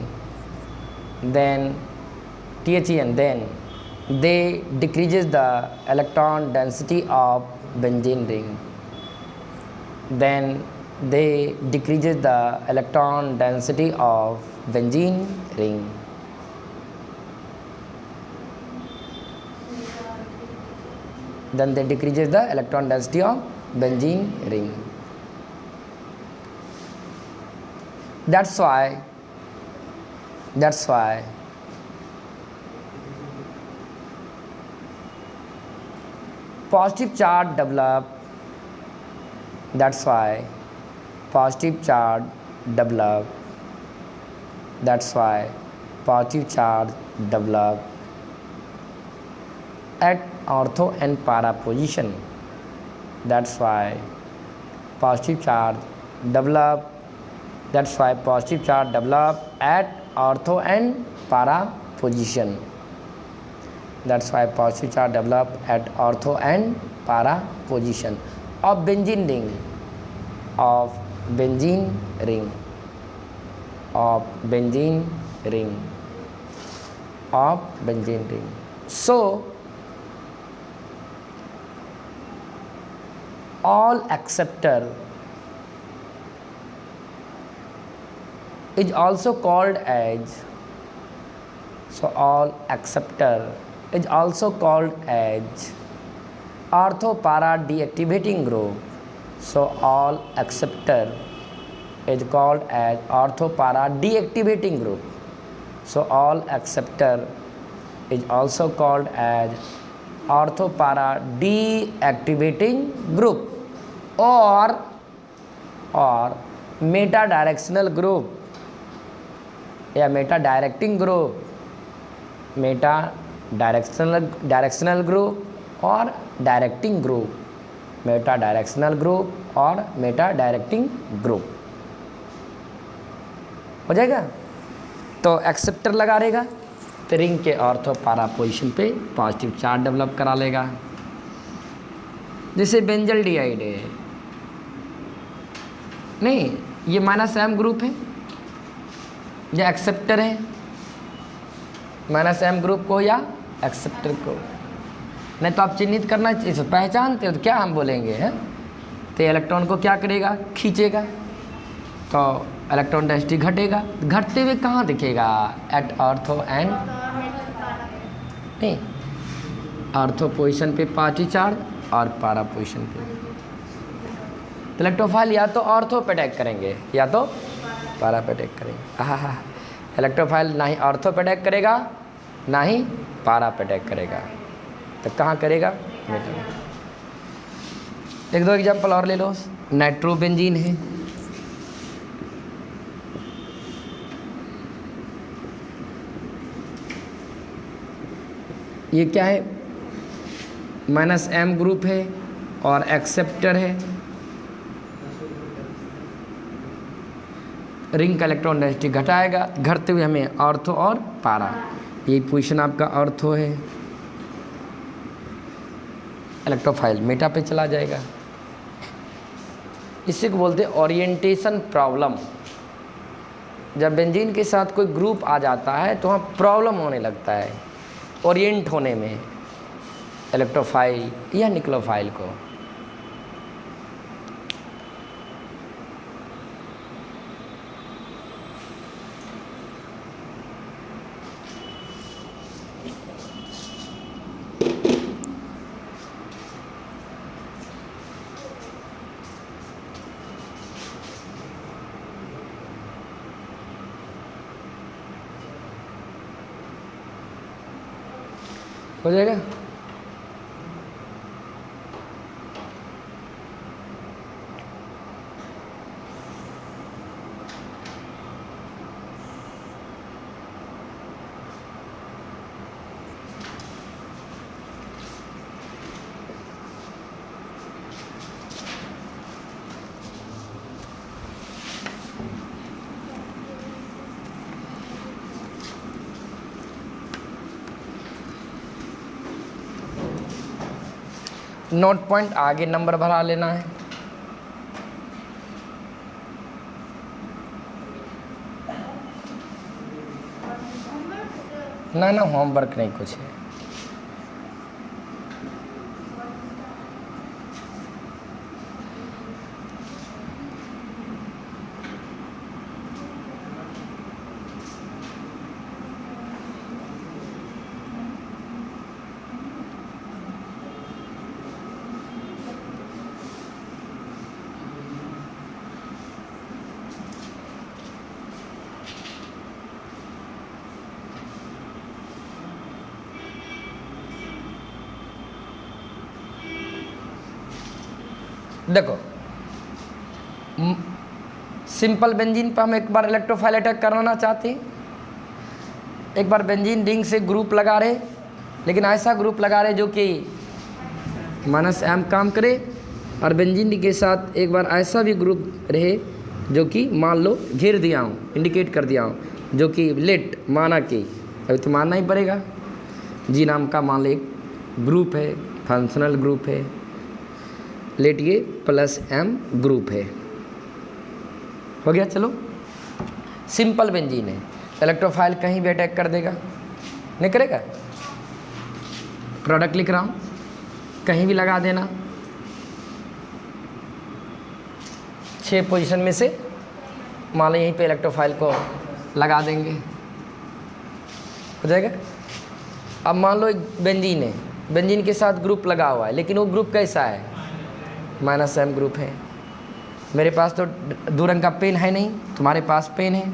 Speaker 1: then THEN, then they decreases the electron density of benzene ring, then they decreases the electron density of benzene ring, then they decreases the electron density of benzene ring. That's why positive charge develop. That's why positive charge develop. That's why positive charge develop at ortho and para position. That's why positive charge develop. That's why positive charge develop at ortho and para position. That's why positive charge develop at ortho and para position. of benzene ring, of benzene ring, of benzene ring, of benzene ring. So all acceptor is also called as, so all acceptor is also called as ortho para deactivating group. So all acceptor is called as ortho para deactivating group. So all acceptor is also called as ortho para deactivating group or meta directional group या meta directing group, meta directional group और directing group, meta directional group और meta directing group हो जाएगा। तो acceptor लगा रहेगा तो ring के ऑर्थो पारा पोजीशन पे पॉजिटिव चार्ज डेवलप करा लेगा। जैसे बेंजल डिहाइड है, नहीं ये माइनस एम ग्रुप है या एक्सेप्टर है, माइनस एम ग्रुप को या एक्सेप्टर को, नहीं तो आप चिन्हित करना चाहिए, पहचानते हो तो क्या हम बोलेंगे है, तो इलेक्ट्रॉन को क्या करेगा, खींचेगा, तो इलेक्ट्रॉन डेंसिटी घटेगा, घटते हुए कहाँ दिखेगा, एट ऑर्थो एंड नहीं ऑर्थो पोजीशन पे पॉजिटिव चार्ज और पारा पोजीशन पे। तो इलेक्ट्रोफाइल या तो ऑर्थो पे अटैक करेंगे या तो पारा पे अटैक करेंगे। हाँ, इलेक्ट्रोफाइल ना ही ऑर्थो पे अटैक करेगा ना ही पारा पे अटैक करेगा, तो कहाँ करेगा, मेटल में। एक दो एग्जांपल और ले लो। नाइट्रोबेंजीन है, ये क्या है, माइनस एम ग्रुप है और एक्सेप्टर है, रिंग का इलेक्ट्रॉन डेंसिटी घटाएगा, घटते हुए हमें ऑर्थो और पारा, यही पोजीशन आपका ऑर्थो है, इलेक्ट्रोफाइल मेटा पे चला जाएगा। इसी को बोलते हैं ओरिएंटेशन प्रॉब्लम। जब बेंजीन के साथ कोई ग्रुप आ जाता है तो वहाँ प्रॉब्लम होने लगता है ओरिएंट होने में इलेक्ट्रोफाइल या निक्लोफाइल को। हो जाएगा। नोट पॉइंट आगे नंबर भरा लेना है। ना होमवर्क नहीं कुछ है। देखो सिंपल बेंजीन पर हम एक बार इलेक्ट्रोफाइल अटैक कराना चाहते हैं। एक बार बेंजीन रिंग से ग्रुप लगा रहे, लेकिन ऐसा ग्रुप लगा रहे जो कि माइनस एम काम करे, और बेंजीन के साथ एक बार ऐसा भी ग्रुप रहे जो कि मान लो घेर दिया हूँ, इंडिकेट कर दिया हूँ, जो कि लेट माना कि अभी तो मानना ही पड़ेगा, जी नाम का मान लो एक ग्रुप है, फंक्शनल ग्रुप है, लेट ये प्लस एम ग्रुप है, हो गया। चलो सिंपल बेंजीन है, इलेक्ट्रोफाइल कहीं भी अटैक कर देगा, नहीं करेगा। प्रोडक्ट लिख रहा हूँ, कहीं भी लगा देना, 6 पोजीशन में से मान लो यहीं पे इलेक्ट्रोफाइल को लगा देंगे, हो जाएगा। अब मान लो एक बेंजीन है, बेंजीन के साथ ग्रुप लगा हुआ है, लेकिन वो ग्रुप कैसा है, -m ग्रुप है। मेरे पास तो दो रंग का पेन है नहीं, तुम्हारे पास पेन है,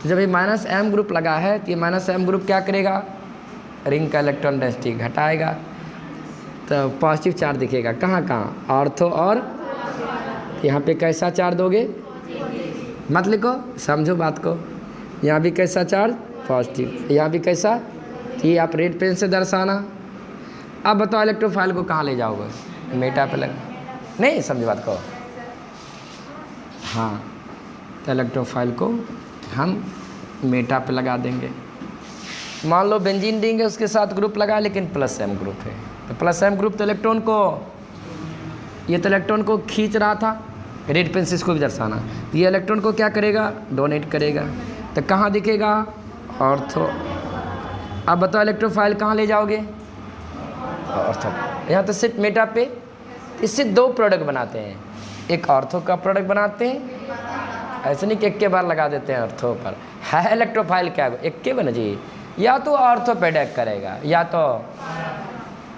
Speaker 1: तो जब ये -m ग्रुप लगा है तो ये -m ग्रुप क्या करेगा, रिंग का इलेक्ट्रॉन डेंसिटी घटाएगा, तो पॉजिटिव चार्ज दिखेगा। कहाँ कहाँ, ऑर्थो और यहाँ पे कैसा चार्ज दोगे, मत लिखो, समझो बात को। यहाँ भी कैसा चार्ज, पॉजिटिव, यहाँ भी कैसा, तो ये आप रेड पेन से दर्शाना। अब बताओ इलेक्ट्रोफाइल को कहाँ ले जाओगे, मेटा पे लगा, नहीं समझो बात को। हाँ, तो इलेक्ट्रोफाइल को हम मेटा पे लगा देंगे। मान लो बेंजीन देंगे, उसके साथ ग्रुप लगा, लेकिन +m ग्रुप है, तो +m ग्रुप तो इलेक्ट्रॉन को, ये तो इलेक्ट्रॉन को खींच रहा था, रेड पेन से इसको भी दर्शाना, तो ये इलेक्ट्रॉन को क्या करेगा, डोनेट करेगा। तो कहाँ दिखेगा, ऑर्थो। अब बताओ इलेक्ट्रोफाइल कहाँ ले जाओगे, ऑर्थो। यहाँ तो सिर्फ मेटा पे, इससे 2 प्रोडक्ट बनाते हैं, एक ऑर्थो का प्रोडक्ट बनाते हैं, ऐसे नहीं कि एक के बार लगा देते हैं ऑर्थो पर, है इलेक्ट्रोफाइल क्या एक के बना जी, या तो ऑर्थो पे अटैक करेगा, या तो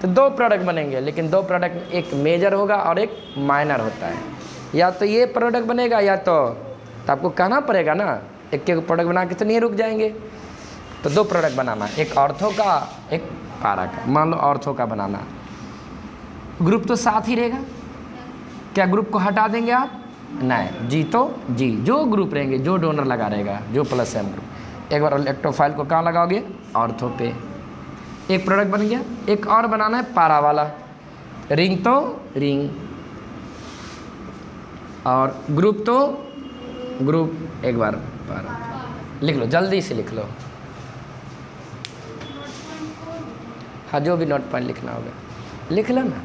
Speaker 1: 2 प्रोडक्ट बनेंगे, लेकिन 2 प्रोडक्ट में एक मेजर होगा और एक माइनर होता है। या तो ये प्रोडक्ट बनेगा, या तो आपको कहना पड़ेगा ना, एक प्रोडक्ट बना के तो नहीं रुक जाएंगे, तो 2 प्रोडक्ट बनाना, एक ऑर्थो का एक पारा का। मान लो ऑर्थो का बनाना, ग्रुप तो साथ ही रहेगा, क्या ग्रुप को हटा देंगे आप, नहीं, जी तो जी, जो ग्रुप रहेंगे, जो डोनर लगा रहेगा, जो +m ग्रुप। एक बार इलेक्ट्रोफाइल को कहाँ लगाओगे, ऑर्थो पे, एक प्रोडक्ट बन गया। एक और बनाना है पारा वाला, रिंग तो रिंग, और ग्रुप तो ग्रुप, एक बार पारा। लिख लो, जल्दी से लिख लो, हाँ जो भी नोट पॉइंट लिखना होगा लिख लो ना।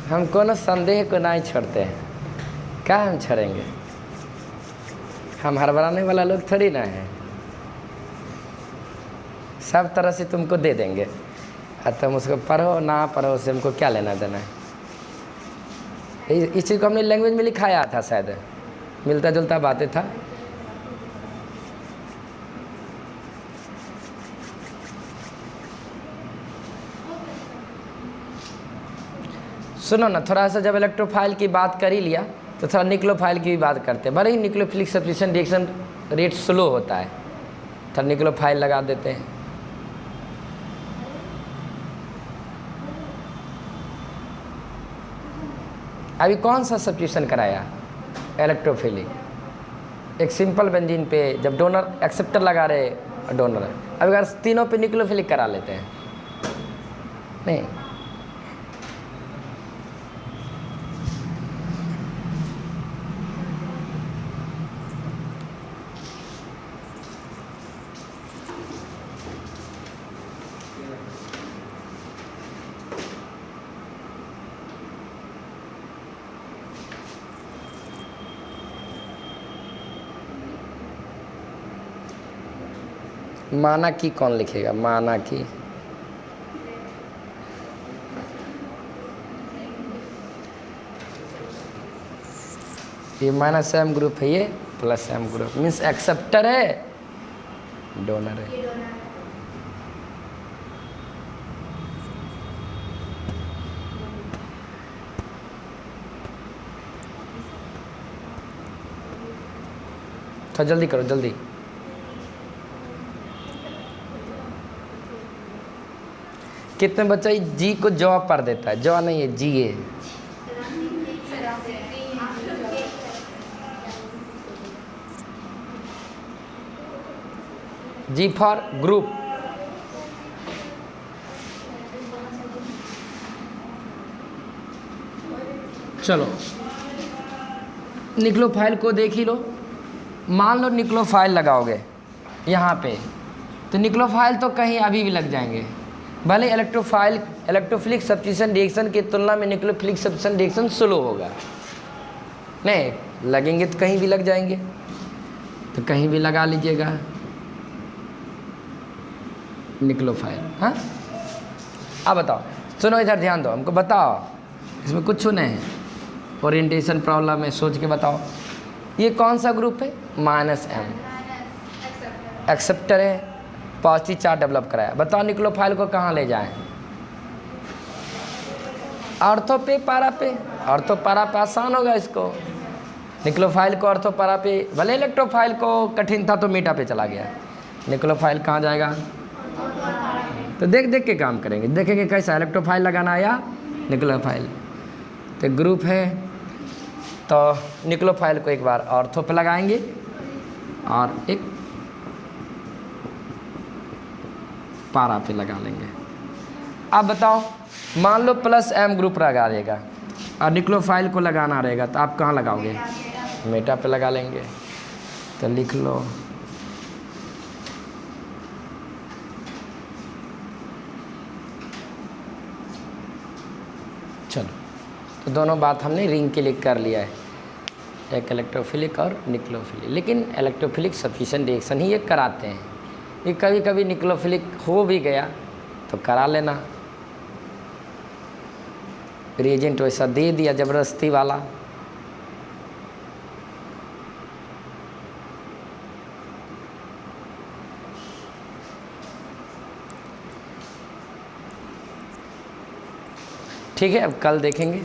Speaker 1: हम कोनो संदेह को नहीं छोड़ते हैं, क्या हम छोड़ेंगे, हम हड़बड़ाने वाला लोग थोड़ी ना है, सब तरह से तुमको दे देंगे, और तुम उसको पढ़ो ना पढ़ो, उससे हमको क्या लेना देना है। इस चीज़ को हमने लैंग्वेज में लिखाया था, शायद मिलता जुलता बातें था। सुनो ना, थोड़ा सा जब इलेक्ट्रोफाइल की बात कर ही लिया, तो थोड़ा निक्लोफाइल की भी बात करते हैं। भले ही निक्लोफिलिक सब्स्टिट्यूशन रिएक्शन रेट स्लो होता है, थोड़ा निक्लोफाइल लगा देते हैं। अभी कौन सा सब्स्टिट्यूशन कराया, इलेक्ट्रोफिलिक। एक सिंपल बेंजीन पे जब डोनर एक्सेप्टर लगा रहे, डोनर, अब अगर तीनों पे निक्लोफिलिक करा लेते हैं, नहीं माना की कौन लिखेगा, माना की, ये -m ग्रुप है, ये +m ग्रुप, मीन्स एक्सेप्टर है, डोनर है। तो जल्दी करो, जल्दी। कितने बच्चा जी को जॉ पर देता है, जॉ नहीं है, जी है। जी फॉर ग्रुप, चलो निक्लोफाइल को देख ही लो। मान लो निक्लोफाइल लगाओगे यहाँ पे, तो निक्लोफाइल तो कहीं अभी भी लग जाएंगे, भले इलेक्ट्रोफिलिक सब्स्टिट्यूशन रिएक्शन की तुलना में न्यूक्लियोफिलिक सब्स्टिट्यूशन रिएक्शन स्लो होगा। नहीं लगेंगे तो कहीं भी लग जाएंगे, तो कहीं भी लगा लीजिएगा न्यूक्लियोफाइल। हाँ अब बताओ, सुनो इधर ध्यान दो, हमको बताओ, इसमें कुछ नहीं है, ओरिएंटेशन प्रॉब्लम है, सोच के बताओ। ये कौन सा ग्रुप है? -M एक्सेप्टर है, पॉजिटिव चार्ज डेवलप कराया। बताओ न्यूक्लियोफाइल को कहाँ ले जाएं? ऑर्थो पे, पारा पे? ऑर्थो पारा पे आसान होगा इसको। न्यूक्लियोफाइल को ऑर्थो पारा पे, भले इलेक्ट्रोफाइल को कठिन था तो मीटा पे चला गया। न्यूक्लियोफाइल कहाँ जाएगा? तो देख देख के काम करेंगे, देखेंगे कैसा इलेक्ट्रोफाइल लगाना या न्यूक्लियोफाइल। तो ग्रुप है तो न्यूक्लियोफाइल को एक बार ऑर्थो पे लगाएंगे और एक पारा पे लगा लेंगे। अब बताओ, मान लो +M ग्रुप लगा देगा और न्यूक्लियोफाइल को लगाना रहेगा, तो आप कहाँ लगाओगे? मेटा पे लगा लेंगे। तो लिख लो चलो, तो दोनों बात हमने रिंग के लिए कर लिया है, एक इलेक्ट्रोफिलिक और न्यूक्लियोफिलिक। लेकिन इलेक्ट्रोफिलिक सब्स्टिट्यूशन रिएक्शन ही ये कराते हैं। ये कभी कभी न्यूक्लियोफिलिक हो भी गया तो करा लेना, रिएजेंट वैसा दे दिया ज़बरदस्ती वाला। ठीक है, अब कल देखेंगे।